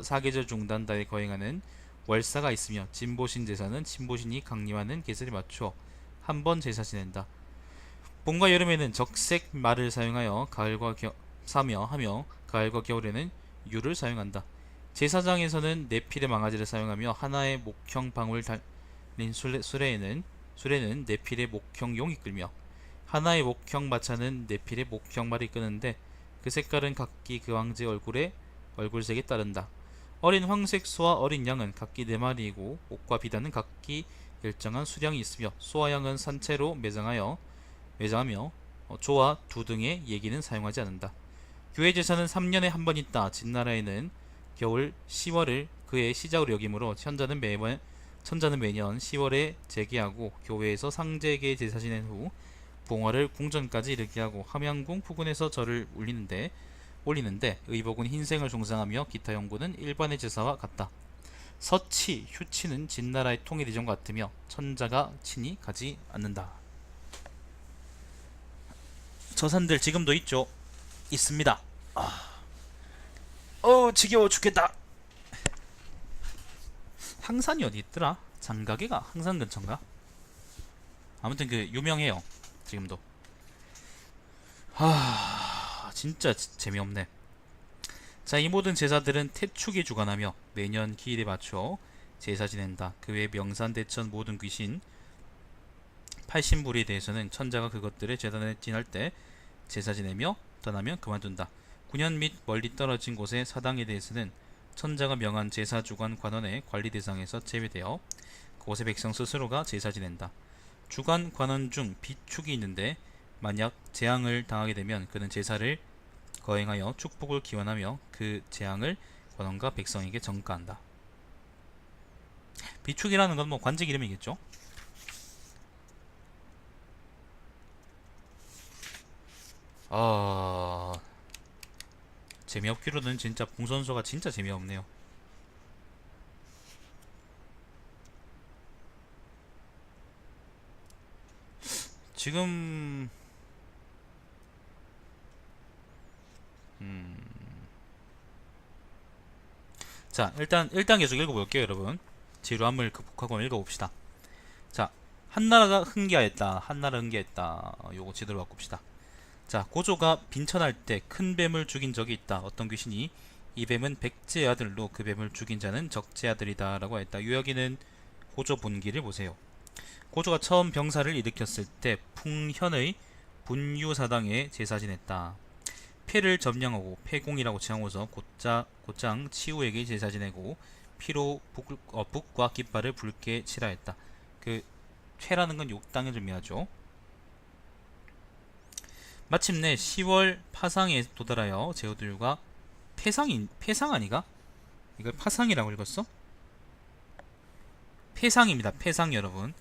Speaker 1: 사계절 중단달에 거행하는 월사가 있으며 진보신 제사는 진보신이 강림하는 계절에 맞춰 한 번 제사 지낸다. 봄과 여름에는 적색 말을 사용하여 하며 가을과 겨울에는 유를 사용한다. 제사장에서는 네필의 망아지를 사용하며 하나의 목형 방울 달린 수레는 네필의 목형 용이 끌며 하나의 목형 마차는 네필의 목형 말이 끄는데 그 색깔은 각기 그 왕제의 얼굴색에 따른다. 어린 황색 소와 어린 양은 각기 4마리이고 옷과 비단은 각기 일정한 수량이 있으며 소와 양은 산채로 매장하며 조와 두 등의 얘기는 사용하지 않는다. 교회 제사는 3년에 한 번 있다. 진나라에는 겨울 10월을 그의 시작으로 여기므로 천자는 매년 10월에 재개하고 교회에서 상제계 제사 지낸 후 봉화를 궁전까지 이르게 하고 함양궁 부근에서 절을 올리는데 의복은 흰색을 종상하며 기타 연구는 일반의 제사와 같다. 서치, 휴치는 진나라의 통일 이전과 같으며 천자가 친히 가지 않는다. 저산들 지금도 있습니다. 지겨워 죽겠다. 항산이 어디 있더라? 장가계가 항산 근처인가? 아무튼 그 유명해요. 지금도. 진짜 재미없네. 자, 이 모든 제사들은 태축에 주관하며 매년 기일에 맞춰 제사 지낸다. 그 외 명산대천 모든 귀신 80불에 대해서는 천자가 그것들의 재단에 지날 때 제사 지내며 떠나면 그만둔다. 9년 및 멀리 떨어진 곳의 사당에 대해서는 천자가 명한 제사주관 관원의 관리 대상에서 제외되어 그곳의 백성 스스로가 제사 지낸다. 주관 관원 중 비축이 있는데 만약 재앙을 당하게 되면 그는 제사를 거행하여 축복을 기원하며 그 재앙을 관원과 백성에게 전가한다. 비축이라는 건 뭐 관직 이름이겠죠? 재미없기로는 진짜 봉선소가 진짜 재미없네요. 지금 자, 일단 계속 읽어볼게요, 여러분. 지루함을 극복하고 한번 읽어봅시다. 자, 한나라 흥기하였다. 요거 제대로 바꿉시다. 자, 고조가 빈천할 때 큰 뱀을 죽인 적이 있다. 어떤 귀신이 이 뱀은 백제의 아들로 그 뱀을 죽인 자는 적제의 아들이다 라고 했다. 유여기는 고조 본기를 보세요. 고조가 처음 병사를 일으켰을 때 풍현의 분유사당에 제사 지냈다. 폐를 점령하고 폐공이라고 칭하고서 곧장 치우에게 제사 지내고 피로 북과 깃발을 붉게 칠하였다. 그 폐라는 건 욕당을 의미하죠. 마침내 10월 파상에 도달하여 제후들과 폐상 아니가? 이걸 파상이라고 읽었어? 폐상입니다. 폐상 여러분.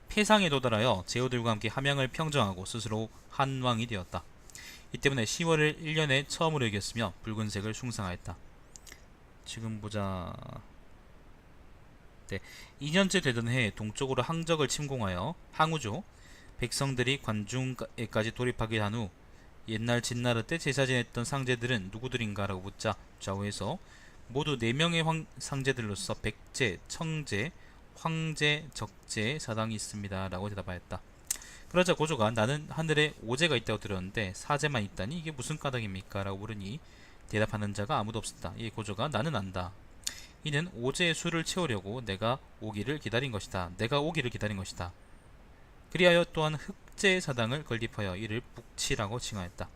Speaker 1: 폐상에 도달하여 제후들과 함께 함양을 평정하고 스스로 한왕이 되었다. 이 때문에 10월을 1년에 처음으로 이겼으며 붉은색을 숭상하였다. 지금 보자. 네, 2년째 되던 해에 동쪽으로 항적을 침공하여 항우죠. 백성들이 관중에까지 돌입하게 한 후 옛날 진나라 때 제사 지냈던 상제들은 누구들인가라고 묻자 좌우에서 모두 4명의 상제들로서 백제, 청제, 황제, 적제 사당이 있습니다 라고 대답하였다. 그러자 고조가 나는 하늘에 오제가 있다고 들었는데 사제만 있다니 이게 무슨 까닭입니까? 라고 물으니 대답하는 자가 아무도 없었다. 이 고조가 나는 안다. 이는 오제의 수를 채우려고 내가 오기를 기다린 것이다. 그리하여 또한 흑제 사당을 건립하여 이를 북치라고 칭하였다.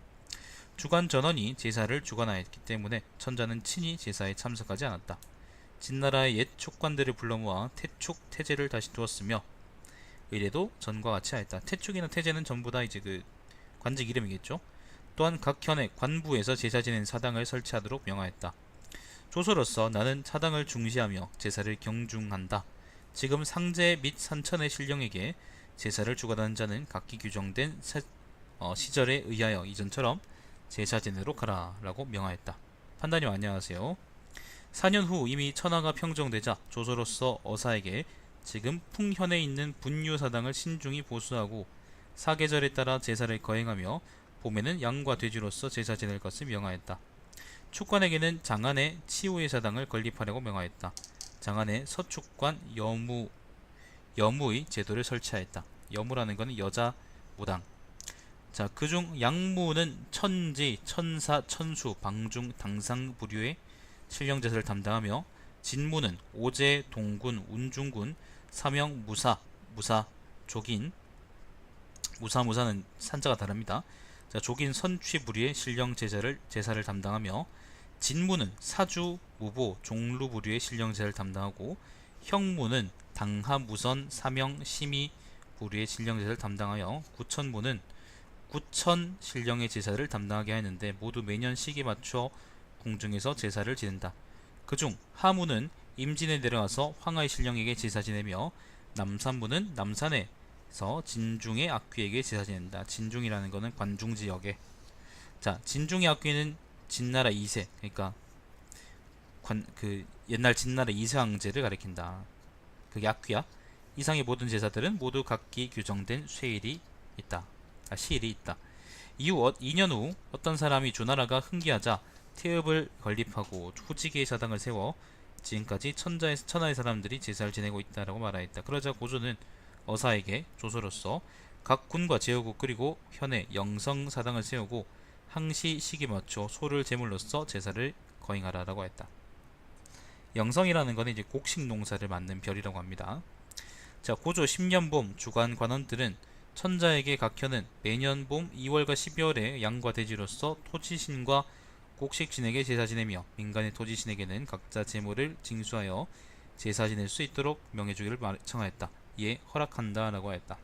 Speaker 1: 주관 전원이 제사를 주관하였기 때문에 천자는 친히 제사에 참석하지 않았다. 진나라의 옛 촉관들을 불러 모아 태축, 태제를 다시 두었으며 의례도 전과 같이 하였다. 태축이나 태제는 전부 다 이제 그 관직 이름이겠죠. 또한 각 현의 관부에서 제사 지낸 사당을 설치하도록 명하였다. 조서로서 나는 사당을 중시하며 제사를 경중한다. 지금 상제 및 산천의 신령에게 제사를 주관하는 자는 각기 규정된 시절에 의하여 이전처럼 제사 지내도록 하라 라고 명하였다. 판다님 안녕하세요. 4년 후 이미 천하가 평정되자 조서로서 어사에게 지금 풍현에 있는 분유사당을 신중히 보수하고 사계절에 따라 제사를 거행하며 봄에는 양과 돼지로서 제사 지낼 것을 명하였다. 축관에게는 장안에 치우의 사당을 건립하려고 명하였다. 장안에 서축관 여무의 제도를 설치하였다. 여무라는 것은 여자 무당. 자, 그중 양무는 천지, 천사, 천수, 방중, 당상 부류의 신령제사를 담당하며 진무는 오제, 동군, 운중군, 사명, 무사, 조긴. 무사는 산자가 다릅니다. 자, 조긴 선취부류의 제사를 담당하며 진무는 사주, 무보, 종루부류의 신령제사를 담당하고 형무는 당하, 무선, 사명, 심의 부류의 신령제사를 담당하여 구천무는 구천 신령의 제사를 담당하게 하였는데 모두 매년 시기에 맞춰 궁중에서 제사를 지낸다. 그중 하무는 임진에 내려가서 황하의 신령에게 제사 지내며 남산무는 남산에서 진중의 악귀에게 제사 지낸다. 진중이라는 것은 관중지역에. 자, 진중의 악귀는 진나라 2세, 그러니까 옛날 진나라 2세 황제를 가리킨다. 그게 악귀야. 이상의 모든 제사들은 모두 각기 규정된 시일이 있다. 이후 2년 후 어떤 사람이 주나라가 흥기하자 태읍을 건립하고 후지기의 사당을 세워 지금까지 천하의 사람들이 제사를 지내고 있다라고 말하였다. 그러자 고조는 어사에게 조서로서 각 군과 제후국 그리고 현에 영성 사당을 세우고 항시 시기 맞춰 소를 제물로서 제사를 거행하라라고 했다. 영성이라는 것은 이제 곡식 농사를 맡는 별이라고 합니다. 자, 고조 10년 봄 주관 관원들은 천자에게 각 현은 매년 봄 2월과 12월에 양과 돼지로서 토지신과 곡식신에게 제사 지내며 민간의 토지신에게는 각자 제물을 징수하여 제사 지낼 수 있도록 명해주기를 청하였다. 이에 허락한다 라고 하였다.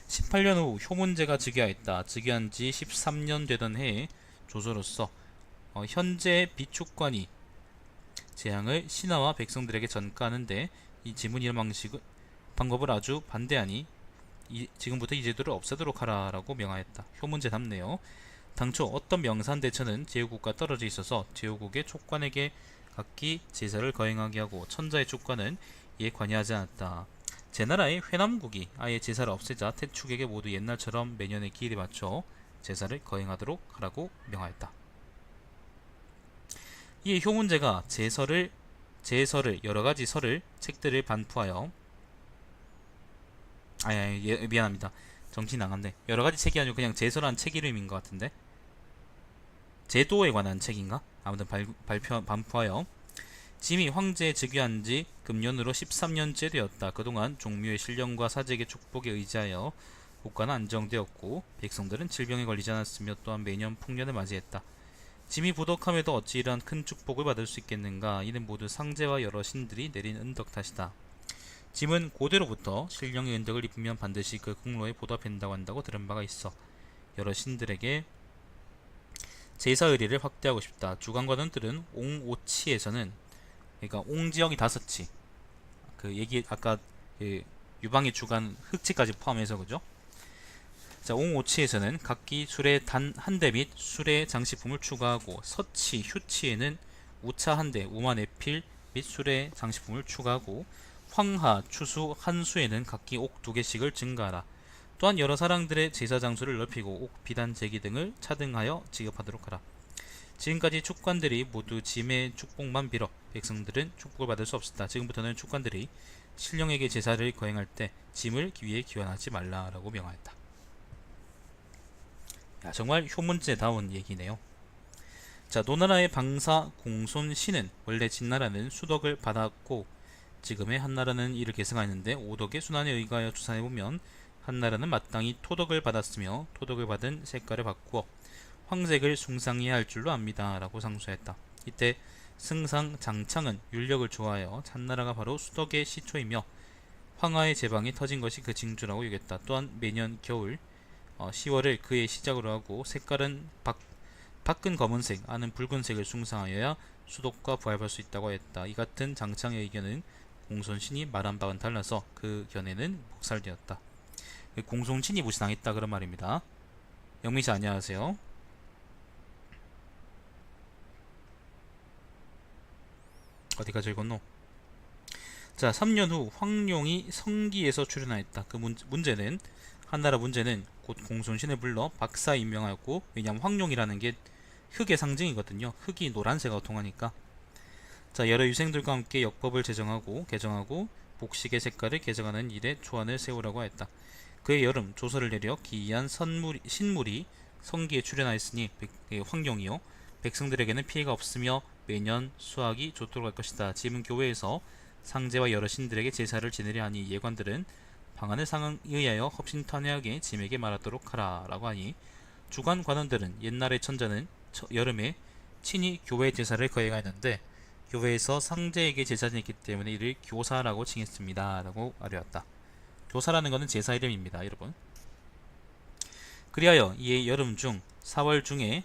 Speaker 1: 18년 후 효문제가 즉위하였다. 즉위한 지 13년 되던 해에 조서로서 현재 비축관이 재앙을 신하와 백성들에게 전가하는데 이 지문이란 방법을 아주 반대하니 지금부터 이 제도를 없애도록 하라라고 명하였다. 효문제 답네요. 당초 어떤 명산대처는 제후국과 떨어져 있어서 제후국의 촉관에게 각기 제사를 거행하게 하고 천자의 촉관은 이에 관여하지 않았다. 제나라의 회남국이 아예 제사를 없애자 태축에게 모두 옛날처럼 매년의 기일에 맞춰 제사를 거행하도록 하라고 명하였다. 이에 효문제가 제설을 여러가지 책들을 반포하여 미안합니다. 정신이 나갔네. 여러가지 책이 아니고 그냥 제설한 책 이름인 것 같은데 제도에 관한 책인가? 아무튼 반포하여 짐이 황제에 즉위한 지 금년으로 13년째 되었다. 그동안 종묘의 신령과 사직의 축복에 의지하여 국가는 안정되었고 백성들은 질병에 걸리지 않았으며 또한 매년 풍년을 맞이했다. 짐이 부덕함에도 어찌 이러한 큰 축복을 받을 수 있겠는가? 이는 모두 상제와 여러 신들이 내린 은덕 탓이다. 짐은 고대로부터 신령의 은덕을 입으면 반드시 그 공로에 보답한다고 한다고 들은 바가 있어 여러 신들에게 제사 의례를 확대하고 싶다. 주관관원들은 옹오치에서는 그러니까 옹지역이 5치 그 얘기 아까 그 유방의 주관 흑치까지 포함해서 그죠? 자, 옹오치에서는 각기 술의 단 한 대 및 술의 장식품을 추가하고 서치, 휴치에는 우차 한 대, 우마 네필 및 수레 장식품을 추가하고 황하, 추수, 한수에는 각기 옥 2개씩을 증가하라. 또한 여러 사랑들의 제사 장소를 넓히고 옥, 비단, 제기 등을 차등하여 지급하도록 하라. 지금까지 축관들이 모두 짐의 축복만 빌어 백성들은 축복을 받을 수 없었다. 지금부터는 축관들이 신령에게 제사를 거행할 때 짐을 위에 기원하지 말라라고 명하였다. 야, 정말 효문제다운 얘기네요. 자, 노나라의 방사 공손신은 원래 진나라는 수덕을 받았고 지금의 한나라는 이를 계승하였는데 오덕의 순환에 의하여 추산해보면 한나라는 마땅히 토덕을 받았으며 토덕을 받은 색깔을 바꾸어 황색을 숭상해야 할 줄로 압니다 라고 상수했다. 이때 승상 장창은 윤력을 좋아하여 한나라가 바로 수덕의 시초이며 황하의 제방이 터진 것이 그 징조라고 여겼다. 또한 매년 겨울 10월을 그의 시작으로 하고 색깔은 밖은 검은색, 안은 붉은색을 숭상하여야 수덕과 부활할 수 있다고 했다. 이 같은 장창의 의견은 공손신이 말한 바와는 달라서 그 견해는 묵살되었다. 공손신이 무시당했다 그런 말입니다. 영민씨 안녕하세요. 어디가 읽었노? 자, 3년 후 황룡이 성기에서 출현하였다. 그 문제는 한나라 문제는 곧 공손신을 불러 박사 임명하였고, 왜냐하면 황룡이라는 게 흙의 상징이거든요. 흙이 노란색하고 통하니까. 자, 여러 유생들과 함께 역법을 개정하고 복식의 색깔을 개정하는 일에 초안을 세우라고 하였다. 그의 여름 조서를 내려 기이한 신물이 성기에 출현하였으니 황룡이요 백성들에게는 피해가 없으며 매년 수확이 좋도록 할 것이다. 지금 교회에서 상제와 여러 신들에게 제사를 지내려 하니 예관들은 방안의 상황에 의하여 허심탄회하게 짐에게 말하도록 하라 라고 하니 주관 관원들은 옛날의 천자는 여름에 친히 교회 제사를 거행하였는데 교회에서 상제에게 제사 지냈기 때문에 이를 교사라고 칭했습니다 라고 아뢰었다. 교사라는 것은 제사 이름입니다 여러분. 그리하여 이에 여름 4월 중에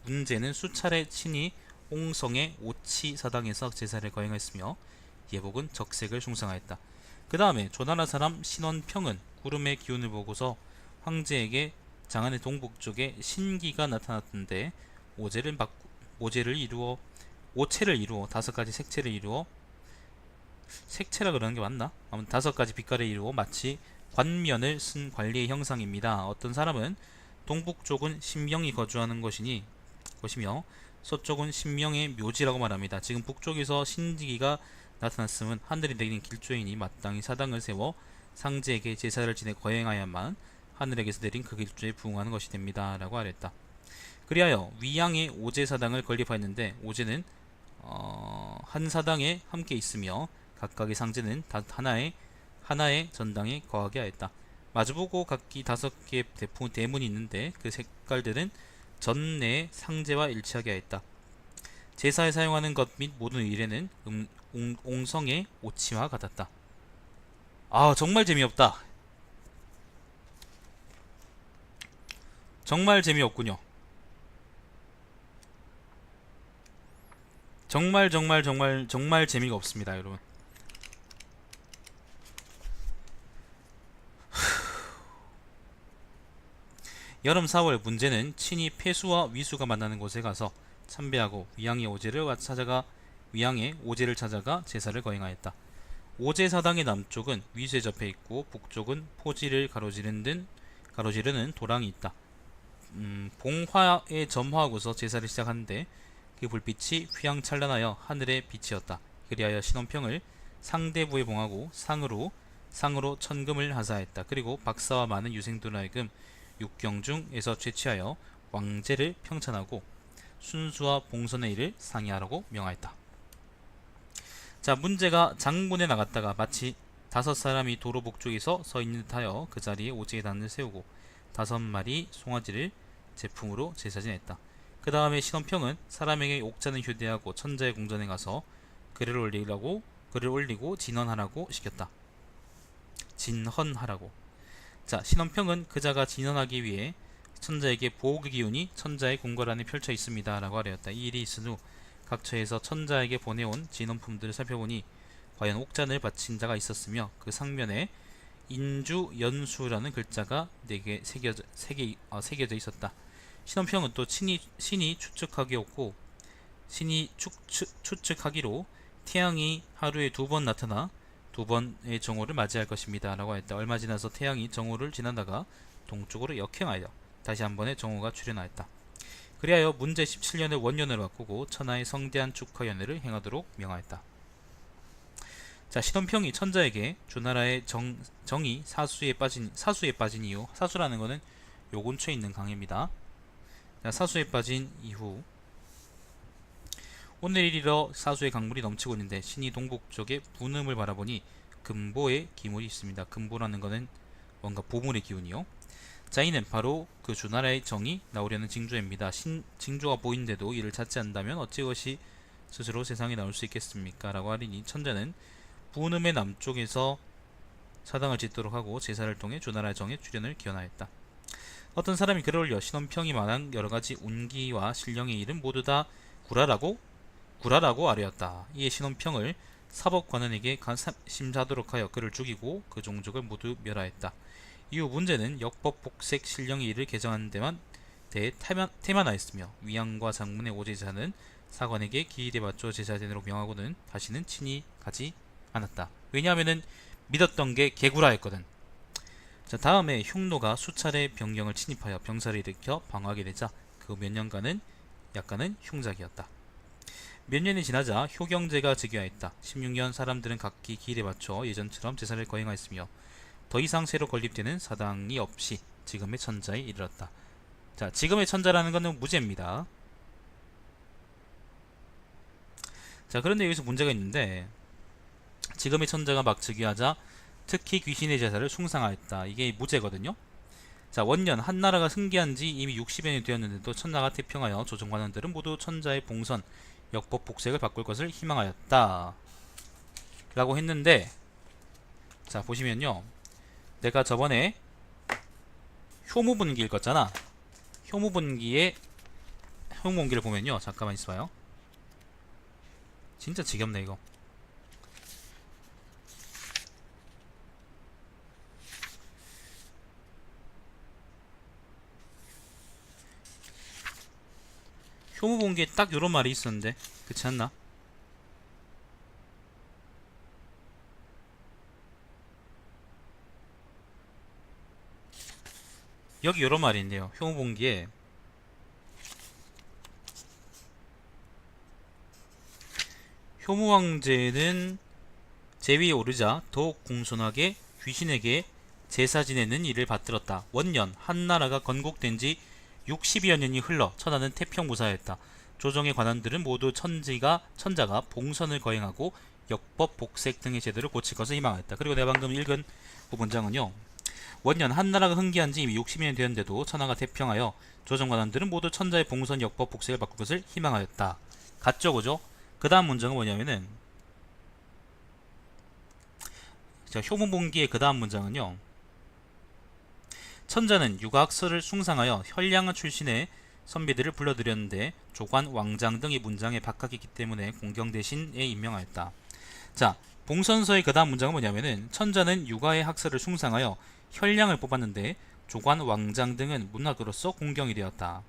Speaker 1: 문제는 수차례 친히 옹성의 오치 사당에서 제사를 거행하였으며 예복은 적색을 숭상하였다. 그 다음에 조나라 사람 신원평은 구름의 기운을 보고서 황제에게 장안의 동북쪽에 신기가 나타났던데 오체를 이루어 5가지 색채를 이루어 색채라 그러는 게 맞나? 아무튼 5가지 빛깔을 이루어 마치 관면을 쓴 관리의 형상입니다. 어떤 사람은 동북쪽은 신명이 거주하는 것이며 서쪽은 신명의 묘지라고 말합니다. 지금 북쪽에서 신기가 나타났음은 하늘이 내린 길조이니 마땅히 사당을 세워 상제에게 제사를 지내 거행하야만 하늘에게서 내린 그 길조에 부응하는 것이 됩니다 라고 하랬다. 그리하여 위양에 오제사당을 건립하였는데 오제는 한 사당에 함께 있으며 각각의 상제는 하나의 전당에 거하게 하였다. 마주보고 각기 5개의 대문이 있는데 그 색깔들은 전내의 상제와 일치하게 하였다. 제사에 사용하는 것 및 모든 일에는 옹성의 오치와 같았다. 아, 정말 재미없다. 정말 재미없군요. 정말 재미가 없습니다 여러분. 여름 4월 문제는 친히 폐수와 위수가 만나는 곳에 가서 참배하고 위양의 오제를 찾아가 제사를 거행하였다. 오제사당의 남쪽은 위수에 접해 있고 북쪽은 포지를 가로지르는 도랑이 있다. 봉화에 점화하고서 제사를 시작하는데 그 불빛이 휘황찬란하여 하늘에 비치었다. 그리하여 신원평을 상대부에 봉하고 상으로 천금을 하사했다. 그리고 박사와 많은 유생들로 하여금 육경중에서 채취하여 왕제를 평찬하고 순수와 봉선의 일을 상의하라고 명하였다. 자, 문제가 장문에 나갔다가 마치 5사람이 도로 북쪽에서 서 있는 듯하여 그 자리에 오지의 단을 세우고 5마리 송아지를 제품으로 제사 지냈다. 그 다음에 신원평은 사람에게 옥자는 휴대하고 천자의 궁전에 가서 글을 올리고 진헌하라고 시켰다. 진헌하라고. 자, 신원평은 그자가 진헌하기 위해 천자에게 보호의 기운이 천자의 궁궐 안에 펼쳐 있습니다 라고 하였다. 이 일이 있은 후 각 처에서 천자에게 보내온 진헌품들을 살펴보니 과연 옥잔을 바친 자가 있었으며 그 상면에 인주연수라는 글자가 4개 새겨져 있었다. 신원평은 또 신이 추측하기였고 신이 추측하기로 태양이 하루에 2번 나타나 2번의 정오를 맞이할 것입니다 라고 했다. 얼마 지나서 태양이 정오를 지나다가 동쪽으로 역행하여 다시 한 번의 정오가 출현하였다. 그리하여 문제 17년을 원년으로 바꾸고 천하의 성대한 축하연회를 행하도록 명하였다. 자, 신원평이 천자에게 주나라의 정이 사수에 빠진 이후, 사수라는 것은 요 근처에 있는 강입니다. 자, 사수에 빠진 이후 오늘 이르러 사수의 강물이 넘치고 있는데 신이 동북쪽에 분음을 바라보니 금보의 기물이 있습니다. 금보라는 것은 뭔가 보물의 기운이요. 자, 이는 바로 그 주나라의 정이 나오려는 징조입니다. 징조가 보이는데도 이를 찾지 않는다면 어찌 것이 스스로 세상에 나올 수 있겠습니까? 라고 하리니 천자는 분음의 남쪽에서 사당을 짓도록 하고 제사를 통해 주나라의 정의 출현을 기원하였다. 어떤 사람이 글을 올려 신원평이 말한 여러가지 운기와 신령의 일은 모두 다 구라라고 아뢰었다. 이에 신원평을 사법관원에게 심사하도록 하여 그를 죽이고 그 종족을 모두 멸하였다. 이후 문제는 역법 복색 신령의 일을 개정하는 데만 대해 태만하였으며 위양과 장문의 오제자는 사관에게 기일에 맞춰 제사되도록 명하고는 다시는 친히 가지 않았다. 왜냐하면은 믿었던 게 개구라였거든. 자, 다음에 흉노가 수차례 병경을 침입하여 병사를 일으켜 방어하게 되자 그 몇 년간은 약간은 흉작이었다. 몇 년이 지나자 효경제가 즉위하였다. 16년 사람들은 각기 기일에 맞춰 예전처럼 제사를 거행하였으며 더 이상 새로 건립되는 사당이 없이 지금의 천자에 이르렀다. 자, 지금의 천자라는 것은 무죄입니다. 자, 그런데 여기서 문제가 있는데 지금의 천자가 막 즉위하자 특히 귀신의 제사를 숭상하였다. 이게 무죄거든요. 자, 원년 한나라가 승기한 지 이미 60여 년이 되었는데도 천하가 태평하여 조정관원들은 모두 천자의 봉선, 역법 복색을 바꿀 것을 희망하였다 라고 했는데, 자, 보시면요, 내가 저번에 효무분기 읽었잖아. 효무분기의 효무분기를 보면요, 잠깐만 있어봐요. 진짜 지겹네 이거. 효무분기에 딱 요런 말이 있었는데 그렇지 않나? 여기 요런 말이 있네요. 효무분기에 효무왕제는 제위에 오르자 더욱 공손하게 귀신에게 제사 지내는 일을 받들었다. 원년 한나라가 건국된 지 60여 년이 흘러 천하는 태평무사였다. 조정의 관원들은 모두 천자가 봉선을 거행하고 역법 복색 등의 제도를 고칠 것을 희망하였다. 그리고 내가 방금 읽은 그 문장은요, 원년 한나라가 흥기한 지 이미 60년 되었는데도 천하가 태평하여 조정관원들은 모두 천자의 봉선 역법 복색을 바꿀 것을 희망하였다. 같죠, 그죠? 그 다음 문장은 뭐냐면은, 자, 효문봉기의 그 다음 문장은요, 천자는 육아학설을 숭상하여 현량한 출신의 선비들을 불러들였는데 조관, 왕장 등의 문장에 박하기 때문에 공경 대신에 임명하였다. 자, 봉선서의 그 다음 문장은 뭐냐면은, 천자는 육아의 학설을 숭상하여 현량을 뽑았는데 조관, 왕장 등은 문학으로서 공경이 되었다.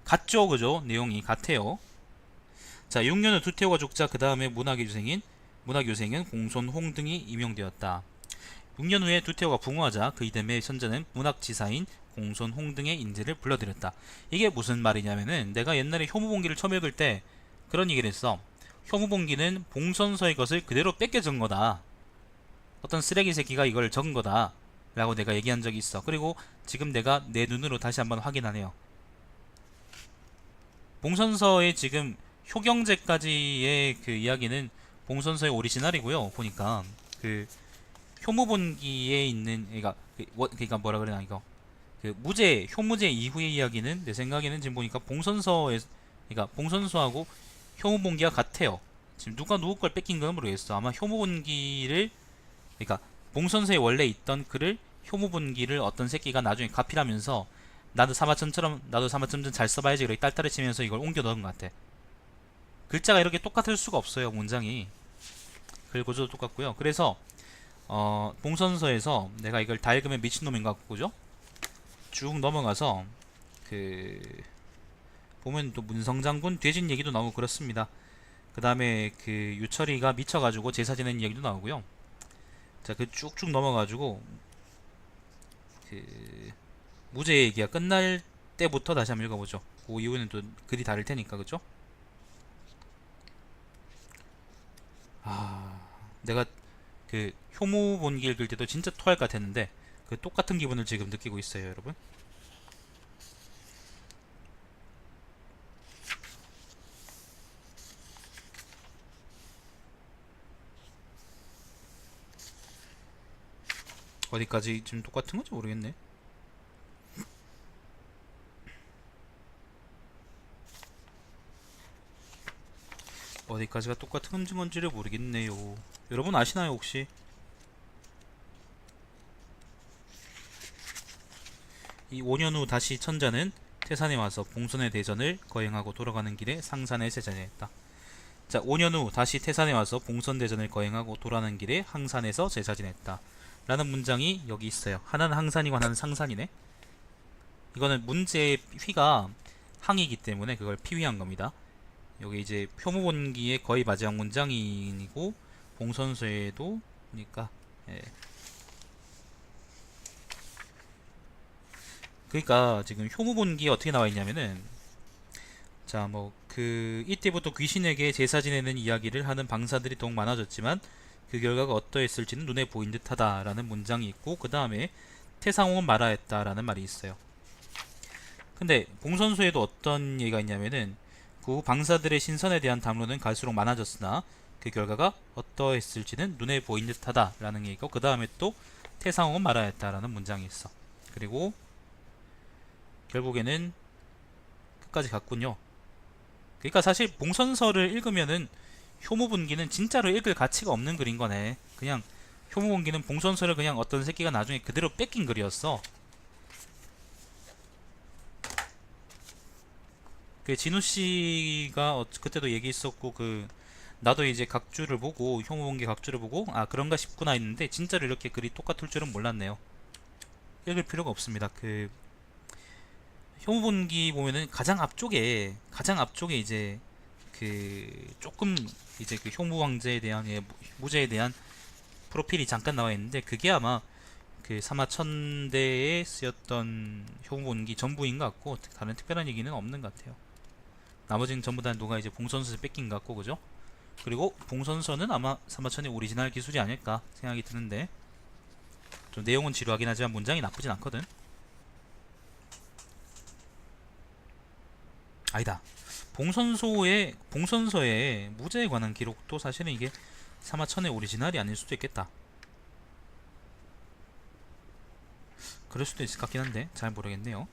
Speaker 1: 같죠, 그죠? 내용이 같아요. 자, 6년 후 두태호가 죽자 그 다음에 문학유생은 공손홍 등이 임용되었다. 6년 후에 두태호가 붕어하자 그 이듬해 천자는 문학지사인 공손홍 등의 인재를 불러들였다. 이게 무슨 말이냐면은, 내가 옛날에 효무봉기를 처음 읽을 때 그런 얘기를 했어. 효무봉기는 봉선서의 것을 그대로 뺏겨 적은 거다. 어떤 쓰레기 새끼가 이걸 적은 거다 라고 내가 얘기한 적이 있어. 그리고 지금 내가 내 눈으로 다시 한번 확인하네요. 봉선서의 지금 효경제까지의 그 이야기는 봉선서의 오리지널이고요. 보니까 그 효무본기에 있는, 그러니까 뭐라 그러나, 이거 그 효무제 이후의 이야기는 내 생각에는 지금 보니까 봉선서하고 효무본기가 같아요. 지금 누가 누구 걸 뺏긴 건 모르겠어. 아마 효무본기를, 그러니까 봉선서에 원래 있던 글을 효무본기를 어떤 새끼가 나중에 가필하면서 나도 사마천전 잘 써봐야지 이렇게 딸딸을 치면서 이걸 옮겨 넣은 것 같아. 글자가 이렇게 똑같을 수가 없어요. 문장이 글 구조도 똑같고요. 그래서 봉선서에서 내가 이걸 다 읽으면 미친놈인 것 같고, 그죠? 쭉 넘어가서 그 보면 또 문성장군 돼진 얘기도 나오고 그렇습니다. 그 다음에 그 유철이가 미쳐가지고 제사 지내는 이야기도 나오고요. 자, 그 쭉쭉 넘어가지고 그 무죄 얘기가 끝날 때부터 다시 한번 읽어보죠. 그 이후에는 또 글이 다를 테니까, 그죠? 아, 내가 그 효무본기 읽을 때도 진짜 토할 것 같았는데 그 똑같은 기분을 지금 느끼고 있어요, 여러분. 어디까지 지금 똑같은 건지 모르겠네. 어디까지가 똑같은 건지를 모르겠네요. 여러분 아시나요, 혹시? 이 5년 후 다시 천자는 태산에 와서 봉선의 대전을 거행하고 돌아가는 길에 상산에 제자리했다. 자, 5년 후 다시 태산에 와서 봉선대전을 거행하고 돌아가는 길에 항산에서 제사 지냈다. 라는 문장이 여기 있어요. 하나는 항산이고 하나는 상산이네. 이거는 문제의 휘가 항이기 때문에 그걸 피휘한 겁니다. 여기 이제 표무본기의 거의 마지막 문장이고 봉선서에도 그러니까 예. 그러니까 지금 효무본기에 어떻게 나와 있냐면은 자, 뭐 그 이때부터 귀신에게 제사 지내는 이야기를 하는 방사들이 더욱 많아졌지만 그 결과가 어떠했을지는 눈에 보인 듯하다라는 문장이 있고 그 다음에 태상홍은 말하였다라는 말이 있어요. 근데 봉선소에도 어떤 얘기가 있냐면은 그 방사들의 신선에 대한 담론은 갈수록 많아졌으나 그 결과가 어떠했을지는 눈에 보인 듯하다라는 얘기고 그 다음에 또 태상홍은 말하였다라는 문장이 있어. 그리고 결국에는 끝까지 갔군요. 그러니까 사실 봉선서를 읽으면은 효무분기는 진짜로 읽을 가치가 없는 글인 거네. 그냥 효무분기는 봉선서를 그냥 어떤 새끼가 나중에 그대로 뺏긴 글이었어. 그 진우 씨가 그때도 얘기했었고 그 나도 이제 각주를 보고 효무분기 각주를 보고 아 그런가 싶구나 했는데 진짜로 이렇게 글이 똑같을 줄은 몰랐네요. 읽을 필요가 없습니다. 그 효무분기 보면은 가장 앞쪽에 이제 그 조금 이제 그 효무 왕제에 대한 무제에 대한 프로필이 잠깐 나와 있는데 그게 아마 그 사마천대에 쓰였던 효무분기 전부인 것 같고 다른 특별한 얘기는 없는 것 같아요. 나머지는 전부 다 누가 이제 봉선서에 뺏긴 것 같고 그죠? 그리고 봉선서는 아마 사마천의 오리지널 기술이 아닐까 생각이 드는데 좀 내용은 지루하긴 하지만 문장이 나쁘진 않거든. 아니다. 봉선서의 무제에 관한 기록도 사실은 이게 사마천의 오리지널이 아닐 수도 있겠다. 그럴 수도 있을 것 같긴 한데 잘 모르겠네요.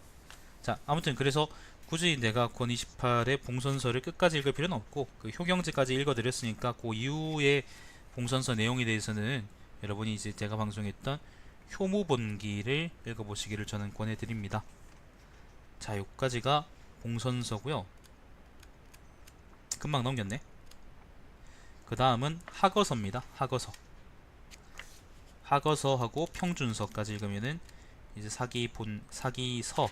Speaker 1: 자, 아무튼 그래서 굳이 내가 권 28의 봉선서를 끝까지 읽을 필요는 없고 그 효경지까지 읽어드렸으니까 그 이후의 봉선서 내용에 대해서는 여러분이 이제 제가 방송했던 효무본기를 읽어보시기를 저는 권해드립니다. 자, 여기까지가 봉선서고요. 금방 넘겼네. 그 다음은 학어서입니다. 학어서하고 평준서까지 읽으면은 이제 사기서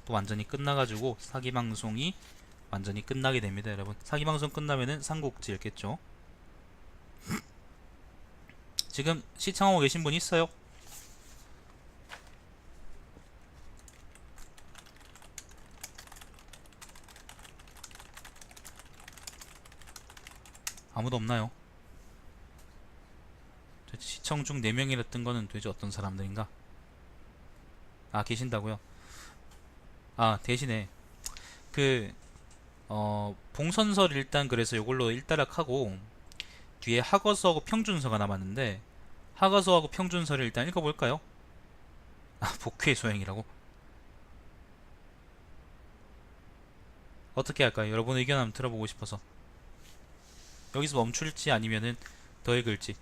Speaker 1: 또 완전히 끝나가지고 사기방송이 완전히 끝나게 됩니다, 여러분. 사기방송 끝나면은 삼국지 읽겠죠. 지금 시청하고 계신 분 있어요? 아무도 없나요? 도대체 시청 중 4명이랬던 거는 도대체 어떤 사람들인가? 아, 계신다고요? 아, 대신에 그 봉선서를 일단 그래서 이걸로 일단락하고 뒤에 학어서하고 평준서가 남았는데 학어서하고 평준서를 일단 읽어볼까요? 아, 복회 소행이라고? 어떻게 할까요? 여러분 의견 한번 들어보고 싶어서 여기서 멈출지 아니면은 더 읽을지.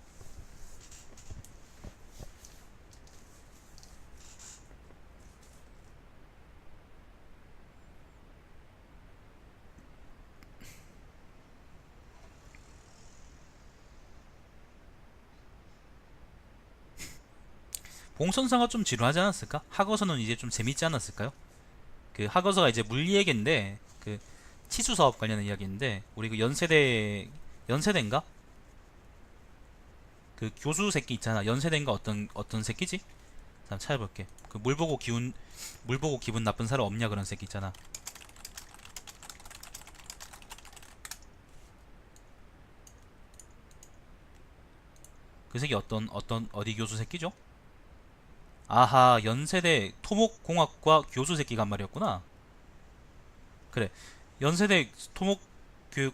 Speaker 1: 봉선사가 좀 지루하지 않았을까? 학어서는 이제 좀 재밌지 않았을까요? 그 학어서가 이제 물리에게인데 그 치수 사업 관련한 이야기인데, 우리 그 연세대인가? 그 교수 새끼 있잖아. 연세대인가 어떤 새끼지? 잠깐 찾아볼게. 그 물 보고 기분 나쁜 사람 없냐 그런 새끼 있잖아. 그 새끼 어디 교수 새끼죠? 아하, 연세대 토목공학과 교수 새끼가 한 말이었구나. 그래. 연세대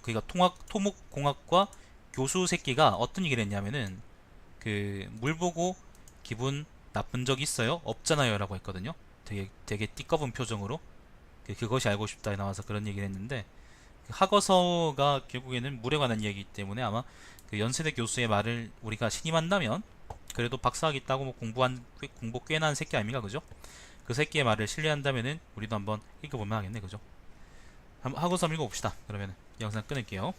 Speaker 1: 그니까 토목공학과 교수 새끼가 어떤 얘기를 했냐면은, 그 물 보고 기분 나쁜 적 있어요? 없잖아요 라고 했거든요. 되게 띠꺼운 표정으로. 그것이 알고 싶다에 나와서 그런 얘기를 했는데, 그 학어서가 결국에는 물에 관한 이야기이기 때문에 아마 그 연세대 교수의 말을 우리가 신임한다면, 그래도 박사학위 따고 뭐 공부 꽤나 한 새끼 아닙니까, 그죠? 그 새끼의 말을 신뢰한다면은 우리도 한번 읽어보면 하겠네, 그죠? 한번 학어서 읽어봅시다. 그러면 영상 끊을게요.